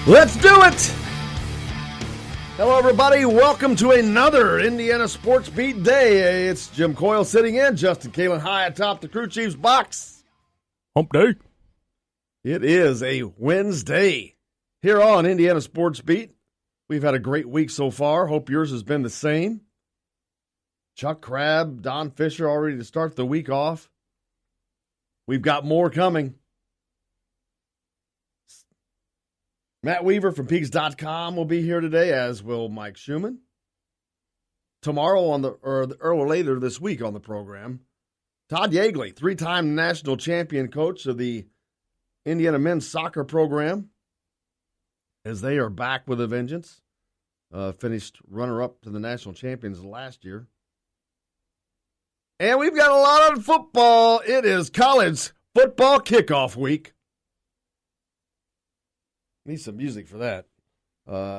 Let's do it! Hello, everybody. Welcome to another Indiana Sports Beat Day. It's Jim Coyle sitting in, Justin Kalen high atop the crew chief's box. Hump day. It is a Wednesday here on Indiana Sports Beat. We've had a great week so far. Hope yours has been the same. Chuck Crabb, Don Fisher all ready to start the week off. We've got more coming. Matt Weaver from Peaks.com will be here today, as will Mike Schumann. Tomorrow or later this week on the program, Todd Yeagley, three-time national champion coach of the Indiana men's soccer program, as they are back with a vengeance. Finished runner-up to the national champions last year. And we've got a lot of football. It is college football kickoff week. Need some music for that.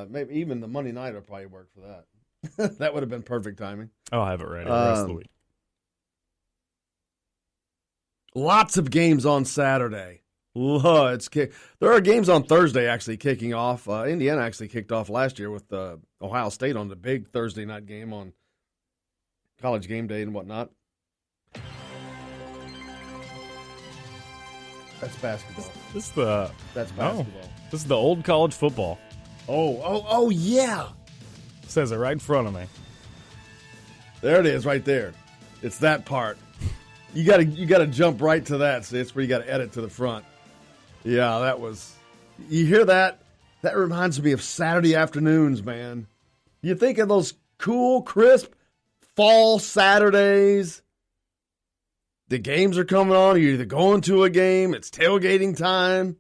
Maybe even the Monday night will probably work for that. That would have been perfect timing. I'll have it ready the rest of the week. Lots of games on Saturday. There are games on Thursday actually kicking off. Indiana actually kicked off last year with Ohio State on the big Thursday night game on College Game Day and whatnot. That's basketball. That's basketball. This is the old college football. Oh, yeah. Says it right in front of me. There it is, right there. It's that part. You gotta jump right to that. See, it's where you gotta edit to the front. Yeah, that was. You hear that? That reminds me of Saturday afternoons, man. You think of those cool, crisp fall Saturdays. The games are coming on. You're either going to a game. It's tailgating time.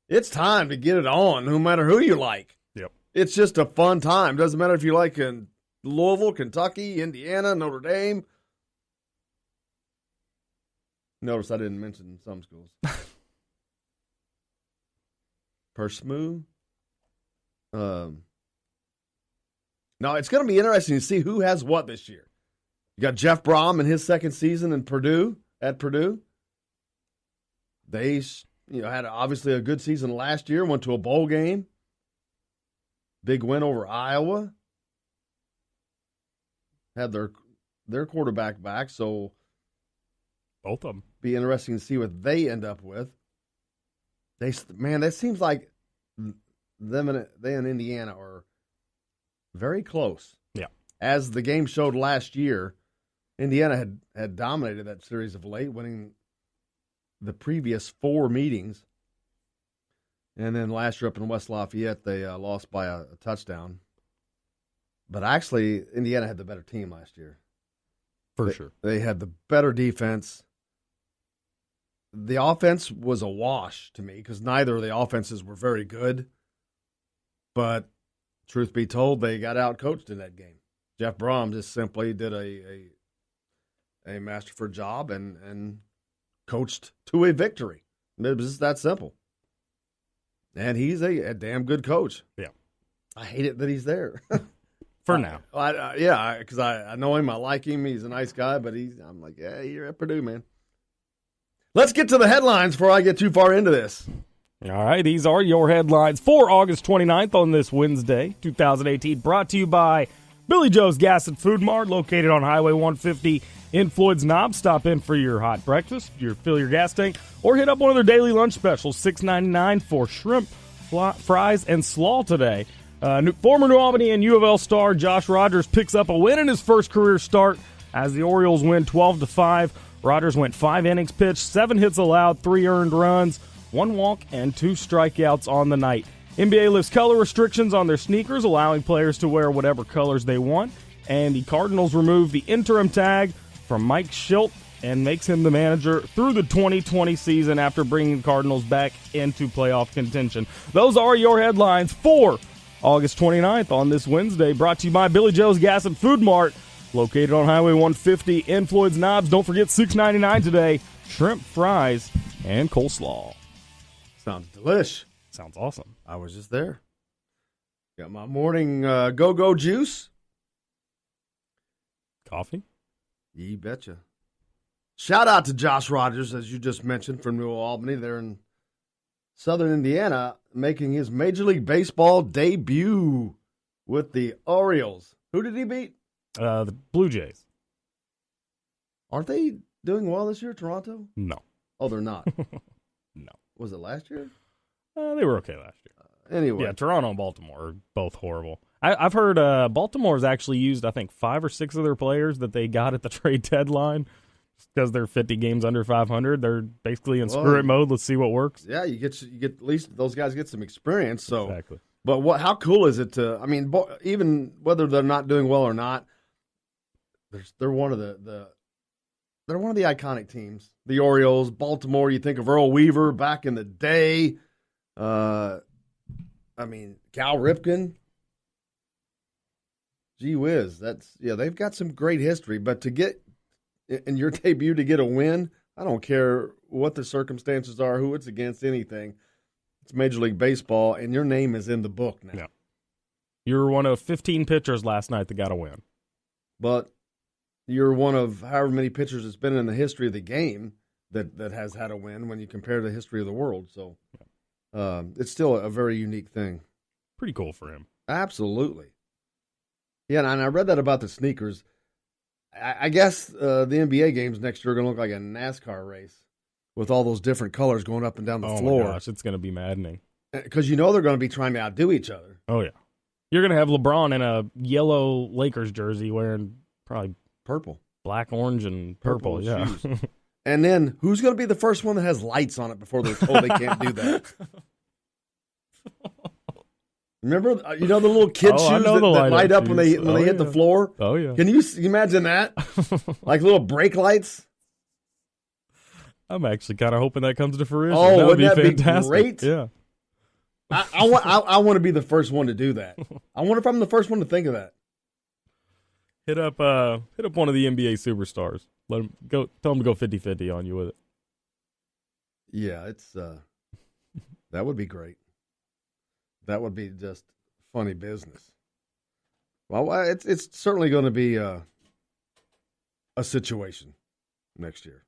It's time to get it on, no matter who you like. Yep. It's just a fun time. Doesn't matter if you like in Louisville, Kentucky, Indiana, Notre Dame. Notice I didn't mention some schools. Persmoo. No, it's going to be interesting to see who has what this year. You got Jeff Brom in his second season at Purdue. They had obviously a good season last year, went to a bowl game. Big win over Iowa. Had their quarterback back, so both of them. Be interesting to see what they end up with. That seems like they and Indiana are very close. Yeah. As the game showed last year, Indiana had dominated that series of late, winning the previous 4 meetings. And then last year up in West Lafayette, they lost by a touchdown. But actually, Indiana had the better team last year. For sure. They had the better defense. The offense was a wash to me because neither of the offenses were very good. But truth be told, they got out-coached in that game. Jeff Brom just simply did a masterful job and coached to a victory. It was just that simple. And he's a damn good coach. Yeah. I hate it that he's there. For now. Because I know him. I like him. He's a nice guy, but I'm like, yeah, you're at Purdue, man. Let's get to the headlines before I get too far into this. All right, these are your headlines for August 29th on this Wednesday, 2018, brought to you by Billy Joe's Gas and Food Mart, located on Highway 150 in Floyd's Knob. Stop in for your hot breakfast, fill your gas tank, or hit up one of their daily lunch specials, $6.99 for shrimp, fries, and slaw today. Former New Albany and U of L star Josh Rogers picks up a win in his first career start as the Orioles win 12-5. Rogers went 5 innings pitched, 7 hits allowed, 3 earned runs, 1 walk, and 2 strikeouts on the night. NBA lifts color restrictions on their sneakers, allowing players to wear whatever colors they want. And the Cardinals remove the interim tag from Mike Shildt and makes him the manager through the 2020 season after bringing the Cardinals back into playoff contention. Those are your headlines for August 29th on this Wednesday, brought to you by Billy Joe's Gas and Food Mart, located on Highway 150 in Floyd's Knobs. Don't forget $6.99 today, shrimp, fries, and coleslaw. Sounds delish. Sounds awesome. I was just there. Got my morning go-go juice. Coffee? You betcha. Shout out to Josh Rogers, as you just mentioned, from New Albany. They're in Southern Indiana making his Major League Baseball debut with the Orioles. Who did he beat? The Blue Jays. Aren't they doing well this year, Toronto? No. Oh, they're not. No. Was it last year? They were okay last year. Anyway. Yeah, Toronto and Baltimore are both horrible. I've heard Baltimore's actually used, I think, 5 or 6 of their players that they got at the trade deadline because they're 50 games under 500. They're basically in screw it mode. Let's see what works. Yeah, you get at least those guys get some experience. So, exactly. But how cool is it to? I mean, even whether they're not doing well or not, they're one of they're one of the iconic teams. The Orioles, Baltimore. You think of Earl Weaver back in the day. I mean, Cal Ripken. Gee whiz, they've got some great history. But to get in your debut to get a win, I don't care what the circumstances are, who it's against, anything. It's Major League Baseball, and your name is in the book now. Yeah. You were one of 15 pitchers last night that got a win. But you're one of however many pitchers it's been in the history of the game that has had a win when you compare the history of the world. So it's still a very unique thing. Pretty cool for him. Absolutely. Yeah, and I read that about the sneakers. I guess the NBA games next year are going to look like a NASCAR race with all those different colors going up and down the floor. Oh, my gosh, it's going to be maddening. Because you know they're going to be trying to outdo each other. Oh, yeah. You're going to have LeBron in a yellow Lakers jersey wearing probably purple, black, orange, and purple. Yeah. And then who's going to be the first one that has lights on it before they're told they can't do that? Remember, the little kid shoes that light up when they hit the floor? Oh, yeah. Can you imagine that? Like little brake lights? I'm actually kind of hoping that comes to fruition. Oh, that would be wouldn't that fantastic. be great? Yeah. I want to be the first one to do that. I wonder if I'm the first one to think of that. Hit up one of the NBA superstars. Let him go. Tell him to go 50-50 on you with it. Yeah, it's that would be great. That would be just funny business. Well, it's certainly going to be a situation next year.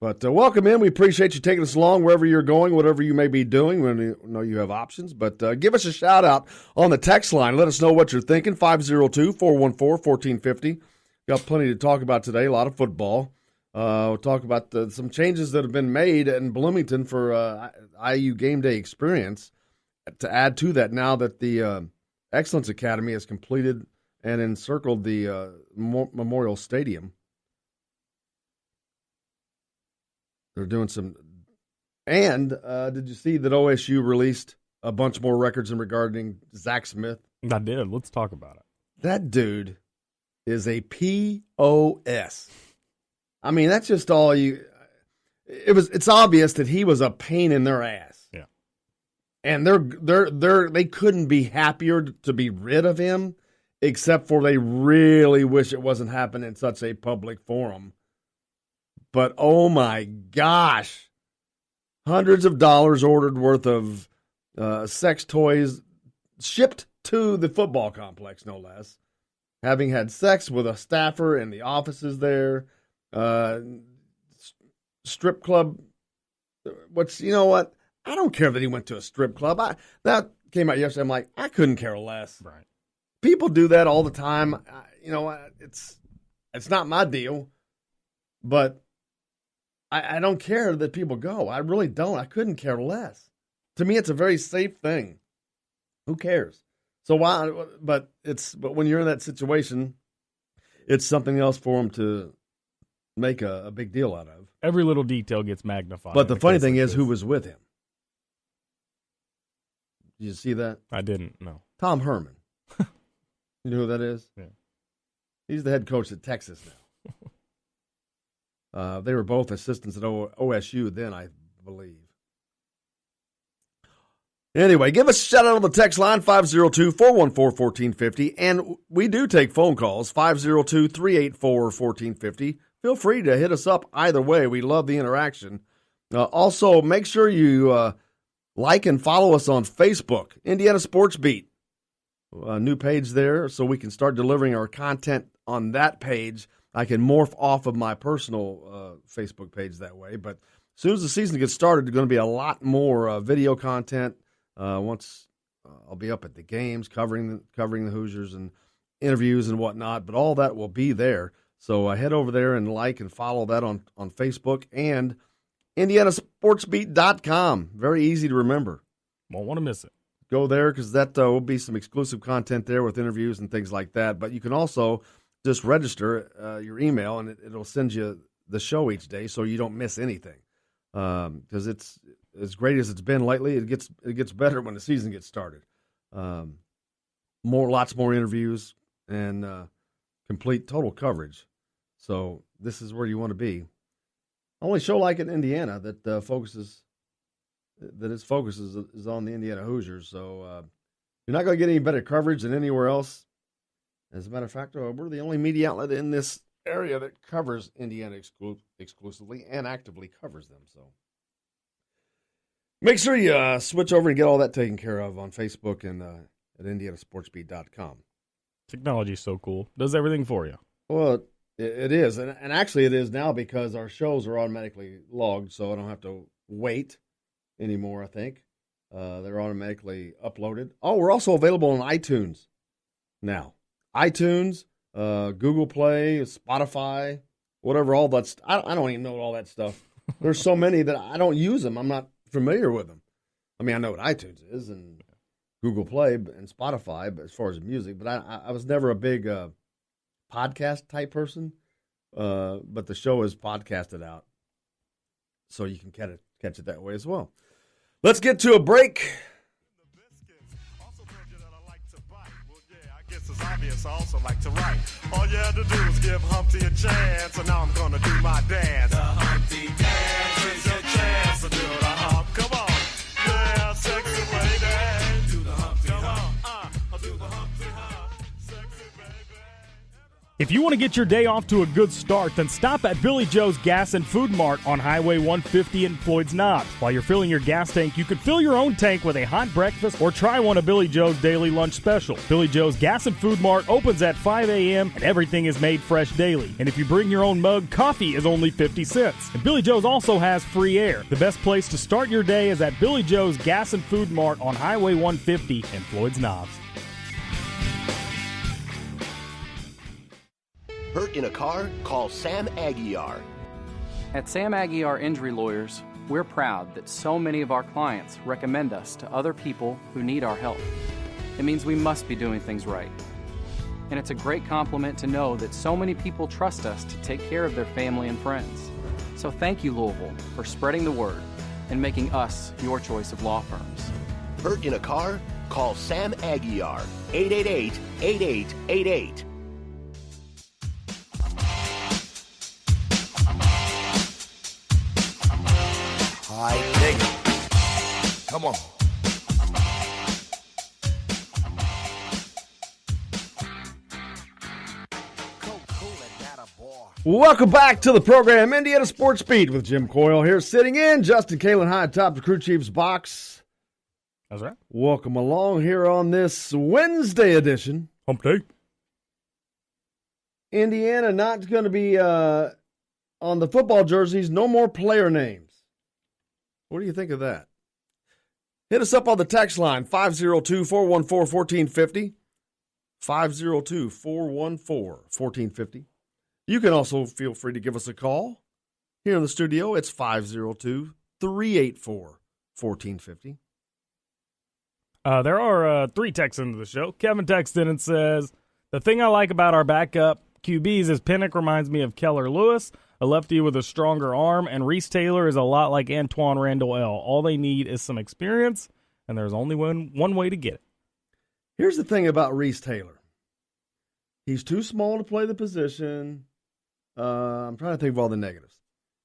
But welcome in. We appreciate you taking us along wherever you're going, whatever you may be doing. We know you have options. But give us a shout out on the text line. Let us know what you're thinking. 502-414-1450. Got plenty to talk about today. A lot of football. We'll talk about some changes that have been made in Bloomington for IU Game Day experience. To add to that, now that the Excellence Academy has completed and encircled the Memorial Stadium, they're doing some. And did you see that OSU released a bunch more records regarding Zach Smith? I did. Let's talk about it. That dude is a POS. I mean, that's just all you. It's obvious that he was a pain in their ass. Yeah. And they couldn't be happier to be rid of him, except for they really wish it wasn't happening in such a public forum. But oh my gosh, hundreds of dollars ordered worth of sex toys shipped to the football complex, no less. Having had sex with a staffer in the offices there, strip club. You know what? I don't care that he went to a strip club. That came out yesterday. I'm like, I couldn't care less. Right. People do that all the time. It's not my deal, but I don't care that people go. I really don't. I couldn't care less. To me, it's a very safe thing. Who cares? So why? But when you're in that situation, it's something else for them to make a big deal out of. Every little detail gets magnified. But the funny thing is, who was with him? Did you see that? I didn't. No. Tom Herman. You know who that is? Yeah. He's the head coach at Texas now. They were both assistants at OSU then, I believe. Anyway, give us a shout out on the text line, 502-414-1450. And we do take phone calls, 502-384-1450. Feel free to hit us up either way. We love the interaction. Also, make sure you like and follow us on Facebook, Indiana Sports Beat. A new page there, so we can start delivering our content on that page. I can morph off of my personal Facebook page that way, but as soon as the season gets started, there's going to be a lot more video content. Once I'll be up at the games covering the Hoosiers and interviews and whatnot, but all that will be there. So head over there and like and follow that on Facebook and IndianaSportsBeat.com. Very easy to remember. Won't want to miss it. Go there because that will be some exclusive content there with interviews and things like that. But you can also just register your email, and it'll send you the show each day so you don't miss anything. Because it's as great as it's been lately, it gets better when the season gets started. Lots more interviews and complete total coverage. So this is where you want to be. Only show like it in Indiana that focuses is on the Indiana Hoosiers. So you're not going to get any better coverage than anywhere else. As a matter of fact, we're the only media outlet in this area that covers Indiana exclusively and actively covers them. So make sure you switch over and get all that taken care of on Facebook and at IndianaSportsBeat.com. Technology is so cool. Does everything for you. Well, it is. And actually it is now because our shows are automatically logged, so I don't have to wait anymore, I think. They're automatically uploaded. Oh, we're also available on iTunes now. iTunes, Google Play, Spotify, whatever, all that I don't even know all that stuff. There's so many that I don't use them. I'm not familiar with them. I mean, I know what iTunes is and Google Play and Spotify, but as far as music, but I was never a big podcast type person. But the show is podcasted out, so you can catch it that way as well. Let's get to a break. It's obvious I also like to write. All you had to do was give Humpty a chance, and now I'm gonna do my dance. The Humpty dance is your chance to do the hump. Come on, yeah, sexy lady. Do the Humpty hump. I'll do the Humpty hump. Sexy baby. If you want to get your day off to a good start, then stop at Billy Joe's Gas and Food Mart on Highway 150 in Floyd's Knobs. While you're filling your gas tank, you could fill your own tank with a hot breakfast or try one of Billy Joe's daily lunch special. Billy Joe's Gas and Food Mart opens at 5 a.m. and everything is made fresh daily. And if you bring your own mug, coffee is only 50 cents. And Billy Joe's also has free air. The best place to start your day is at Billy Joe's Gas and Food Mart on Highway 150 in Floyd's Knobs. Hurt in a car? Call Sam Aguiar. At Sam Aguiar Injury Lawyers, we're proud that so many of our clients recommend us to other people who need our help. It means we must be doing things right. And it's a great compliment to know that so many people trust us to take care of their family and friends. So thank you, Louisville, for spreading the word and making us your choice of law firms. Hurt in a car? Call Sam Aguiar. 888-8888. I dig it. Come on. Welcome back to the program, Indiana Sports Beat with Jim Coyle here, sitting in. Justin Kalen high atop the crew chief's box. That's right. Welcome along here on this Wednesday edition. Hump day. Indiana not going to be on the football jerseys, no more player names. What do you think of that? Hit us up on the text line, 502-414-1450. 502-414-1450. You can also feel free to give us a call. Here in the studio, it's 502-384-1450. There are 3 texts into the show. Kevin texted in and says, the thing I like about our backup QBs is Pinnock reminds me of Keller Lewis, a lefty with a stronger arm, and Reese Taylor is a lot like Antoine Randall L. All they need is some experience, and there's only one way to get it. Here's the thing about Reese Taylor. He's too small to play the position. I'm trying to think of all the negatives.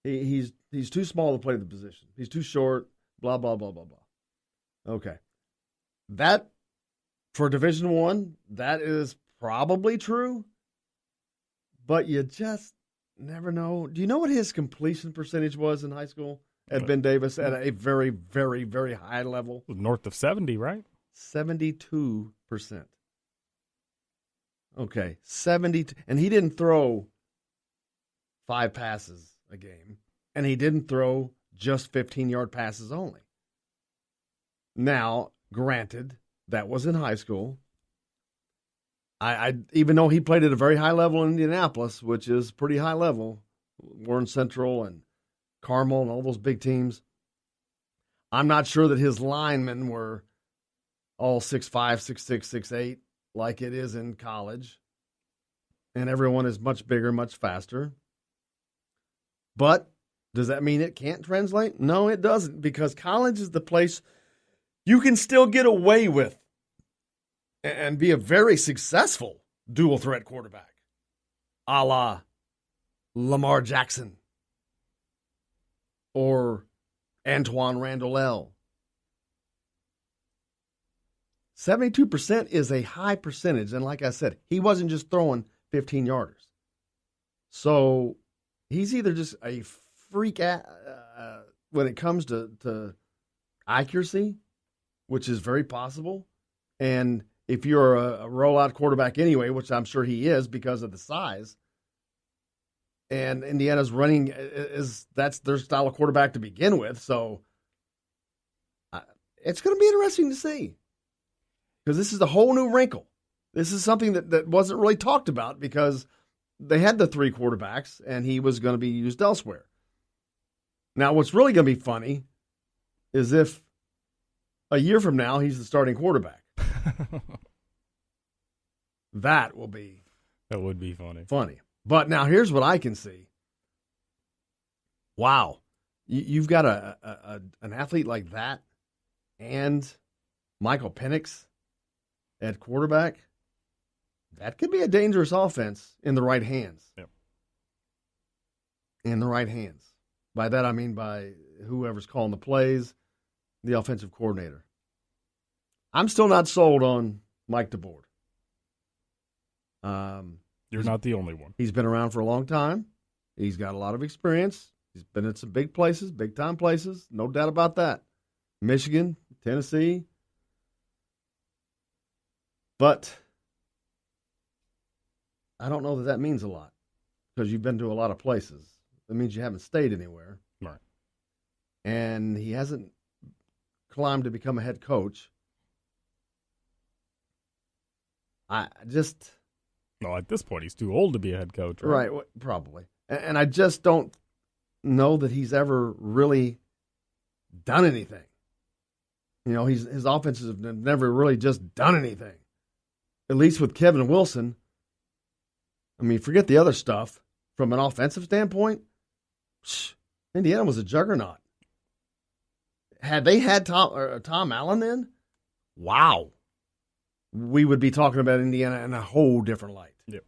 He's too small to play the position. He's too short, blah, blah, blah, blah, blah. Okay. That, for Division I, that is probably true, but you just never know. Do you know what his completion percentage was in high school at Ben Davis at a very, very, very high level? North of 70, right? 72%. Okay, 70, and he didn't throw 5 passes a game, and he didn't throw just 15-yard passes only. Now, granted, that was in high school. I even though he played at a very high level in Indianapolis, which is pretty high level, Warren Central and Carmel and all those big teams, I'm not sure that his linemen were all 6'5", 6'6", 6'8", like it is in college. And everyone is much bigger, much faster. But does that mean it can't translate? No, it doesn't, because college is the place you can still get away with and be a very successful dual threat quarterback, a la Lamar Jackson or Antoine Randall. 72% is a high percentage, and like I said, he wasn't just throwing 15-yarders. So he's either just a freak when it comes to accuracy, which is very possible, and if you're a rollout quarterback anyway, which I'm sure he is because of the size, and Indiana's running that's their style of quarterback to begin with, so it's going to be interesting to see, because this is a whole new wrinkle. This is something that wasn't really talked about because they had the 3 quarterbacks, and he was going to be used elsewhere. Now, what's really going to be funny is if a year from now he's the starting quarterback. That would be funny. But now here's what I can see. Wow, you've got an athlete like that, and Michael Penix at quarterback. That could be a dangerous offense in the right hands. Yep. In the right hands. By that I mean by whoever's calling the plays, the offensive coordinator. I'm still not sold on Mike DeBoer. You're not the only one. He's been around for a long time. He's got a lot of experience. He's been at some big places, big-time places. No doubt about that. Michigan, Tennessee. But I don't know that means a lot, because you've been to a lot of places. That means you haven't stayed anywhere. Right. And he hasn't climbed to become a head coach. No, at this point, he's too old to be a head coach. Right, probably. And I just don't know that he's ever really done anything. You know, his offenses have never really just done anything. At least with Kevin Wilson. I mean, forget the other stuff. From an offensive standpoint, Indiana was a juggernaut. Had they had Tom Allen then, wow, we would be talking about Indiana in a whole different light. Yep.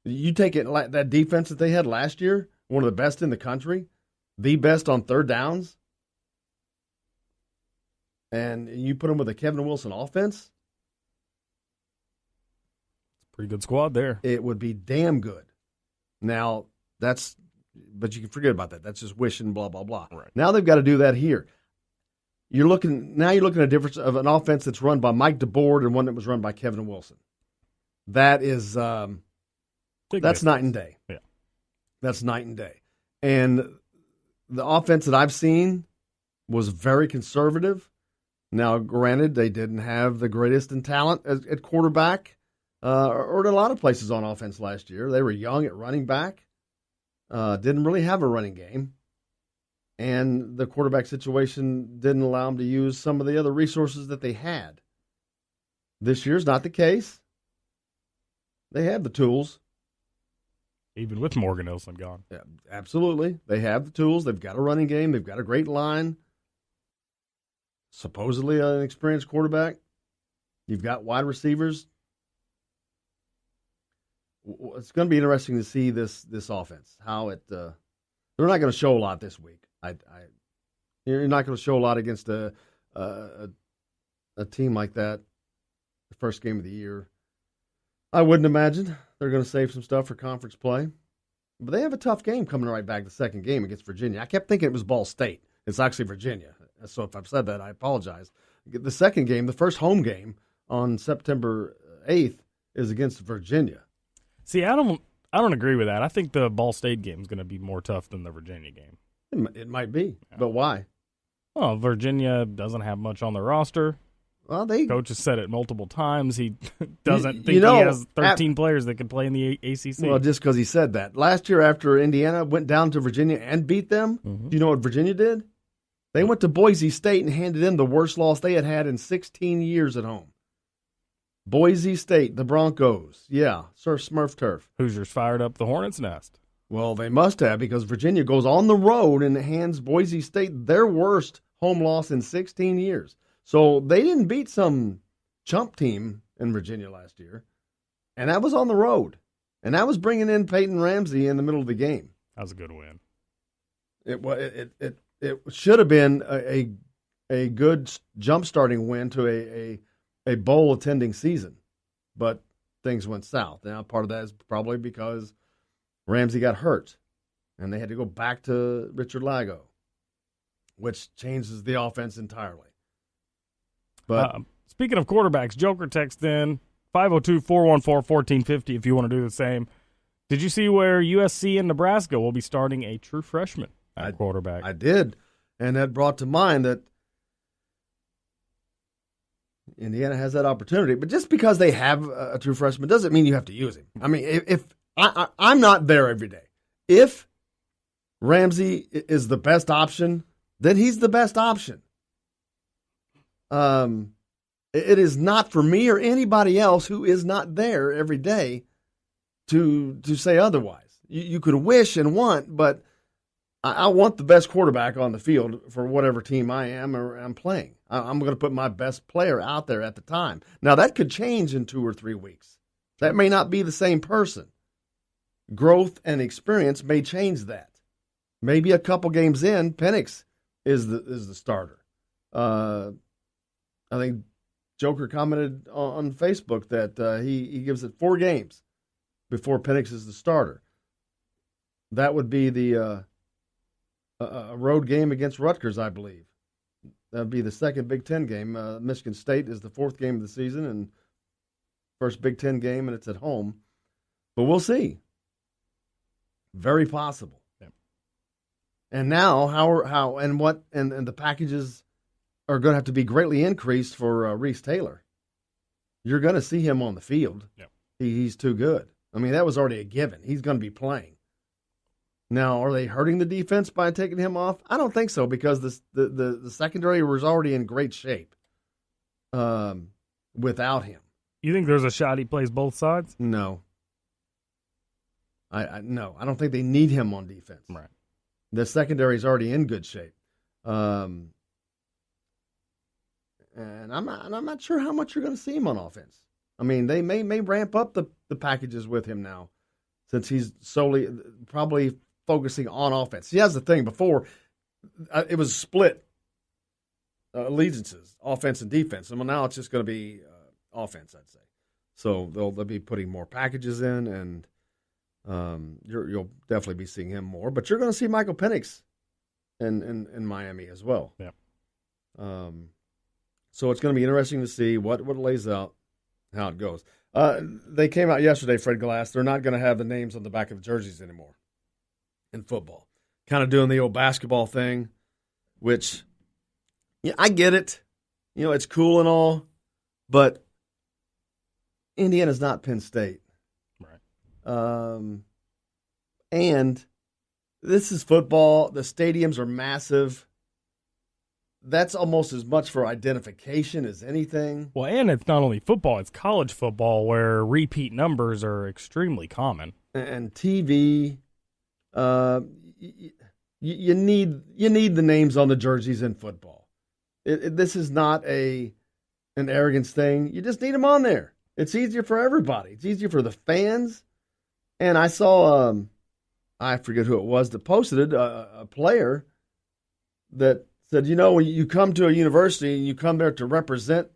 You take it that defense that they had last year, one of the best in the country, the best on third downs, and you put them with a Kevin Wilson offense. Pretty good squad there. It would be damn good. Now, but you can forget about that. That's just wishing, blah, blah, blah. Right. Now they've got to do that here. You're looking at a difference of an offense that's run by Mike DeBoer and one that was run by Kevin Wilson. That is, that's night and day. Yeah. That's night and day. And the offense that I've seen was very conservative. Now, granted, they didn't have the greatest in talent at quarterback, or at a lot of places on offense last year. They were young at running back, didn't really have a running game, and the quarterback situation didn't allow them to use some of the other resources that they had. This year's not the case. They have the tools. Even with Morgan Olsen gone. Yeah, absolutely. They have the tools. They've got a running game. They've got a great line. Supposedly an experienced quarterback. You've got wide receivers. It's going to be interesting to see this offense. How it. They're not going to show a lot this week. You're not going to show a lot against a team like that. The first game of the year. I wouldn't imagine they're going to save some stuff for conference play. But they have a tough game coming right back, the second game against Virginia. I kept thinking it was Ball State. It's actually Virginia. So if I've said that, I apologize. The second game, the first home game on September 8th, is against Virginia. See, I don't agree with that. I think the Ball State game is going to be more tough than the Virginia game. It might be, but why? Well, Virginia doesn't have much on their roster. Well, Coach has said it multiple times. He doesn't think you know, he has 13 players that can play in the ACC. Well, just because he said that. Last year after Indiana went down to Virginia and beat them, do you know what Virginia did? They went to Boise State and handed in the worst loss they had had in 16 years at home. Boise State, the Broncos. Yeah, Smurf turf. Hoosiers fired up the Hornets' nest. Well, they must have, because Virginia goes on the road and hands Boise State their worst home loss in 16 years. So they didn't beat some chump team in Virginia last year, and that was on the road. And that was bringing in Peyton Ramsey in the middle of the game. That was a good win. It should have been a good jump-starting win to a bowl-attending season, but things went south. Now, part of that is probably because Ramsey got hurt, and they had to go back to Richard Lago, which changes the offense entirely. But speaking of quarterbacks, Joker text in 502-414-1450 if you want to do the same. Did you see where USC and Nebraska will be starting a true freshman at quarterback? I did, and that brought to mind that Indiana has that opportunity. But just because they have a true freshman doesn't mean you have to use him. I mean, if I'm not there every day. If Ramsey is the best option, then he's the best option. It is not for me or anybody else who is not there every day to say otherwise. You could wish and want, but I want the best quarterback on the field for whatever team I am or I'm playing. I'm going to put my best player out there at the time. Now, that could change in 2 or 3 weeks. That may not be the same person. Growth and experience may change that. Maybe a couple games in, Penix is the starter. I think Joker commented on Facebook that he gives it 4 games before Penix is the starter. That would be the a road game against Rutgers, I believe. That would be the second Big Ten game. Michigan State is the 4th game of the season and first Big Ten game, and it's at home. But we'll see. Very possible. Yeah. And now, how and what and the packages are going to have to be greatly increased for Reese Taylor. You're going to see him on the field. Yep. He's too good. I mean, that was already a given. He's going to be playing. Now, are they hurting the defense by taking him off? I don't think so, because the secondary was already in great shape without him. You think there's a shot he plays both sides? No. No, I don't think they need him on defense. Right. The secondary is already in good shape. And I'm not sure how much you're going to see him on offense. I mean, they may ramp up the packages with him now, since he's solely probably focusing on offense. See, that's the thing. Before, it was split allegiances, offense and defense. And now it's just going to be offense, I'd say. So they'll be putting more packages in, and you'll definitely be seeing him more. But you're going to see Michael Penix in Miami as well. Yeah. So it's going to be interesting to see what it lays out, how it goes. They came out yesterday, Fred Glass. They're not going to have the names on the back of jerseys anymore in football. Kind of doing the old basketball thing, which, yeah, I get it. You know, it's cool and all, but Indiana's not Penn State. Right. And this is football. The stadiums are massive. That's almost as much for identification as anything. Well, and it's not only football, it's college football where repeat numbers are extremely common. And TV, you need the names on the jerseys in football. This is not an arrogance thing. You just need them on there. It's easier for everybody. It's easier for the fans. And I saw, I forget who it was that posted it, a player that said, you know, when you come to a university and you come there to represent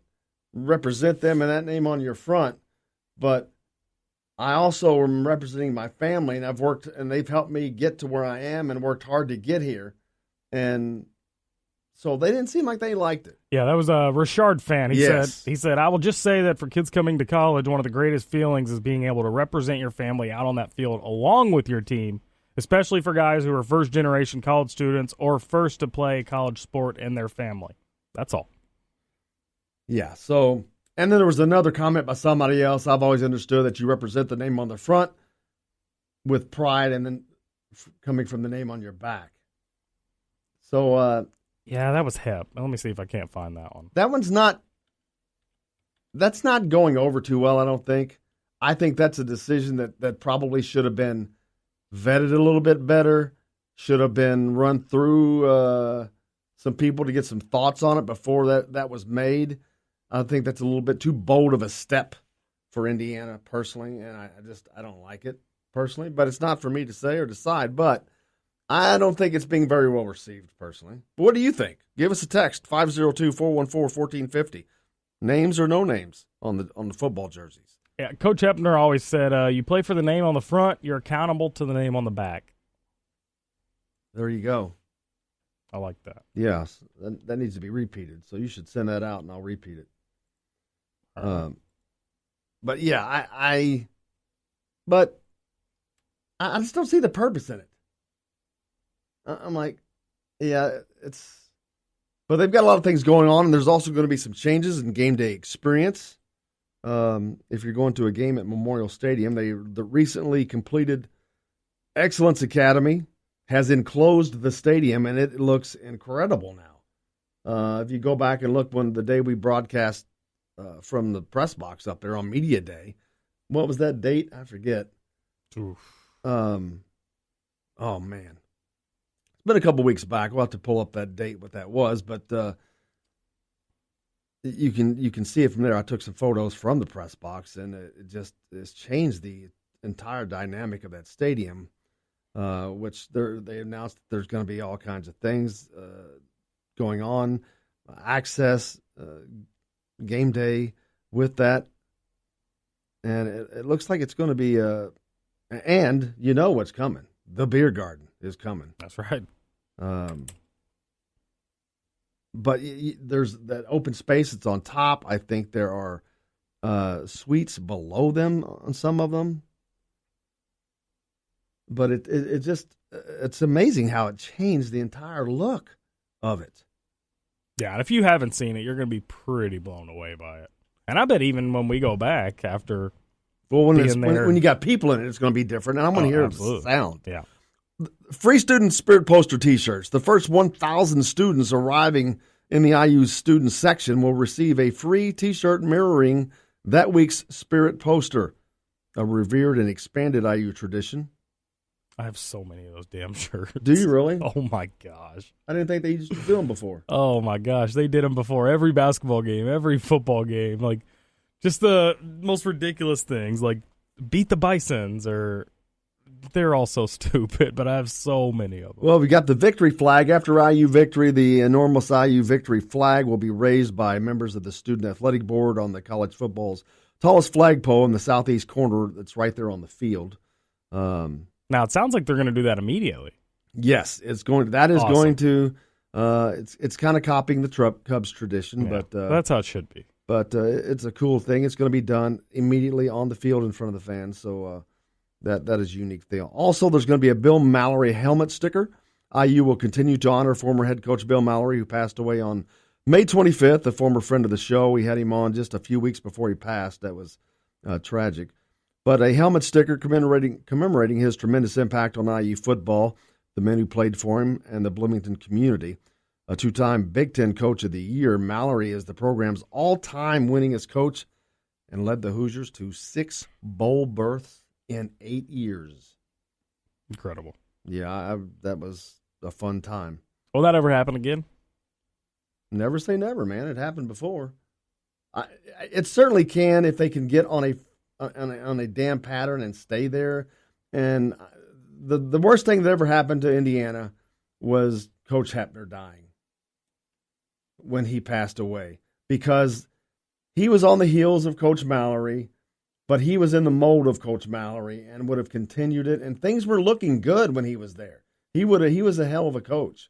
them and that name on your front, but I also am representing my family, and I've worked, and they've helped me get to where I am and worked hard to get here. And so they didn't seem like they liked it. Yeah, that was a Richard fan. He Yes. said, I will just say that for kids coming to college, one of the greatest feelings is being able to represent your family out on that field along with your team, especially for guys who are first-generation college students or first to play college sport in their family. That's all. Yeah, so, and then there was another comment by somebody else. I've always understood that you represent the name on the front with pride and then coming from the name on your back. So, Yeah, that was hip. Let me see if I can't find that one. that's not going over too well, I don't think. I think that's a decision that probably should have been vetted a little bit better, should have been run through some people to get some thoughts on it before that was made. I think that's a little bit too bold of a step for Indiana personally, and I don't like it personally, but it's not for me to say or decide, but I don't think it's being very well received personally. But what do you think? Give us a text, 502-414-1450. Names or no names on the football jerseys. Yeah, Coach Hepner always said, you play for the name on the front, you're accountable to the name on the back. There you go. I like that. Yes, that needs to be repeated. So you should send that out, and I'll repeat it. But yeah, I just don't see the purpose in it. I'm like, yeah, but they've got a lot of things going on, and there's also going to be some changes in game day experience. If you're going to a game at Memorial Stadium, the recently completed Excellence Academy has enclosed the stadium, and it looks incredible now. If you go back and look the day we broadcast from the press box up there on Media Day, what was that date? I forget. Oof. Oh, man. It's been a couple weeks back. We'll have to pull up that date, what that was, but you can see it from there. I took some photos from the press box, and it's changed the entire dynamic of that stadium. Which they announced that there's going to be all kinds of things going on, access, game day with that, and it looks like it's going to be and you know what's coming. The beer garden is coming. That's right. But there's that open space that's on top. I think there are suites below them on some of them. But it just, it's amazing how it changed the entire look of it. Yeah, and if you haven't seen it, you're going to be pretty blown away by it. And I bet even when we go back after when when you got people in it, it's going to be different. And I'm going to hear the sound. Yeah. Free Student Spirit Poster T-shirts. The first 1,000 students arriving in the IU student section will receive a free T-shirt mirroring that week's Spirit poster, a revered and expanded IU tradition. I have so many of those damn shirts. Do you really? Oh, my gosh. I didn't think they used to do them before. Oh, my gosh. They did them before every basketball game, every football game. Like, just the most ridiculous things, like beat the Bisons, or they're all so stupid, but I have so many of them. Well, we got the victory flag. After IU victory, the enormous IU victory flag will be raised by members of the Student Athletic Board on the college football's tallest flagpole in the southeast corner that's right there on the field. Now, it sounds like they're going to do that immediately. Yes, it's going. That is awesome. Going to. It's kind of copying the Cubs tradition, Yeah, but that's how it should be. But it's a cool thing. It's going to be done immediately on the field in front of the fans, so that is a unique thing. Also, there's going to be a Bill Mallory helmet sticker. IU will continue to honor former head coach Bill Mallory, who passed away on May 25th. A former friend of the show. We had him on just a few weeks before he passed. That was tragic. But a helmet sticker commemorating his tremendous impact on IU football, the men who played for him, and the Bloomington community. A two-time Big Ten Coach of the Year, Mallory is the program's all-time winningest coach and led the Hoosiers to 6 bowl berths in 8 years. Incredible. Yeah, that was a fun time. Will that ever happen again? Never say never, man. It happened before. It certainly can if they can get on a damn pattern and stay there. And the worst thing that ever happened to Indiana was Coach Hepner dying when he passed away, because he was on the heels of Coach Mallory, but he was in the mold of Coach Mallory and would have continued it, and things were looking good when he was there. He was a hell of a coach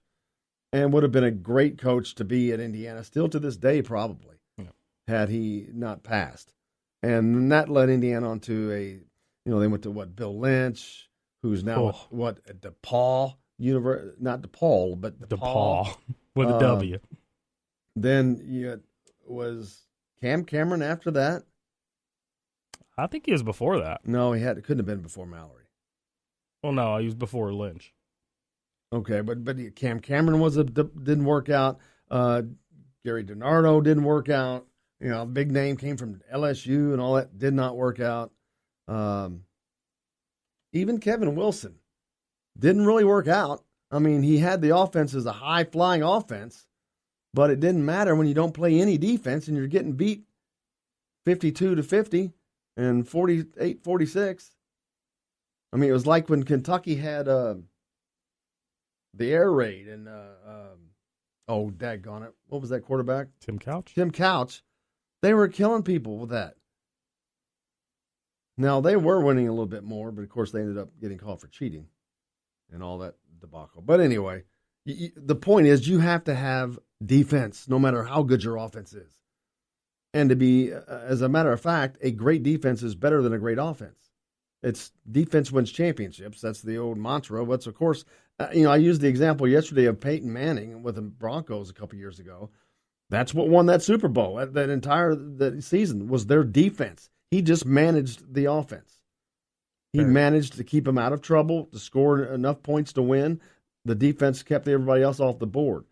and would have been a great coach to be at Indiana, still to this day probably, had he not passed. And that led Indiana on to they went to Bill Lynch, who's now at DePaul University, not DePaul, but DePaul with a W. Then was Cam Cameron after that? I think he was before that. No, it couldn't have been before Mallory. Well, no, he was before Lynch. Okay, but Cam Cameron didn't work out. Gary DiNardo didn't work out. Big name came from LSU and all that did not work out. Even Kevin Wilson didn't really work out. I mean, he had the offense as a high-flying offense, but it didn't matter when you don't play any defense and you're getting beat 52-50 and 48-46. I mean, it was like when Kentucky had the air raid and, daggone it. What was that quarterback? Tim Couch. Tim Couch. They were killing people with that. Now, they were winning a little bit more, but of course they ended up getting called for cheating and all that debacle. But anyway, the point is you have to have defense no matter how good your offense is. And to be, as a matter of fact, a great defense is better than a great offense. It's defense wins championships. That's the old mantra. But of course, I used the example yesterday of Peyton Manning with the Broncos a couple years ago. That's what won that Super Bowl. That entire season was their defense. He just managed the offense. He managed to keep them out of trouble, to score enough points to win. The defense kept everybody else off the board.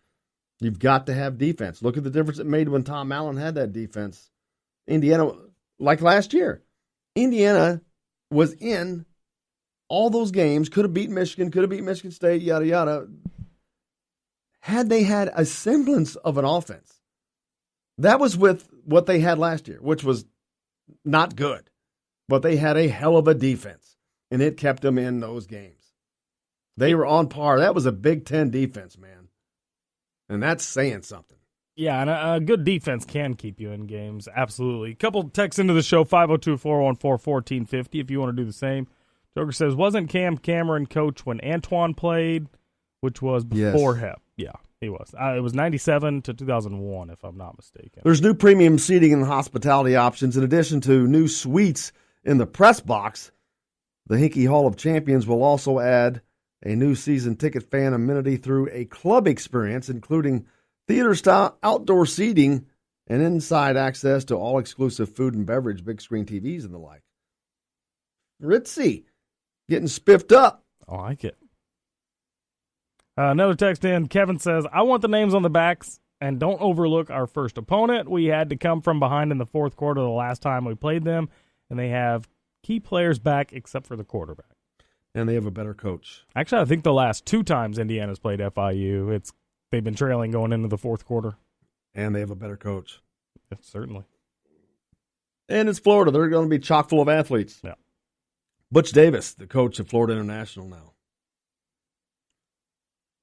You've got to have defense. Look at the difference it made when Tom Allen had that defense. Indiana, like last year, Indiana was in all those games, could have beat Michigan, could have beat Michigan State, yada, yada. Had they had a semblance of an offense, that was with what they had last year, which was not good. But they had a hell of a defense, and it kept them in those games. They were on par. That was a Big Ten defense, man. And that's saying something. Yeah, and a good defense can keep you in games, absolutely. A couple texts into the show, 502-414-1450, if you want to do the same. Joker says, wasn't Cam Cameron coach when Antoine played, which was before Hep? Yeah, he was. It was 97 to 2001, if I'm not mistaken. There's new premium seating and hospitality options in addition to new suites in the press box. The Hinkey Hall of Champions will also add a new season ticket fan amenity through a club experience, including theater-style outdoor seating and inside access to all exclusive food and beverage, big screen TVs, and the like. Ritzy, getting spiffed up. I like it. Another text in. Kevin says, I want the names on the backs, and don't overlook our first opponent. We had to come from behind in the fourth quarter the last time we played them, and they have key players back except for the quarterback. And they have a better coach. Actually, I think the last two times Indiana's played FIU, they've been trailing going into the fourth quarter. And they have a better coach. Yeah, certainly. And it's Florida. They're going to be chock full of athletes. Yeah. Butch Davis, the coach of Florida International now.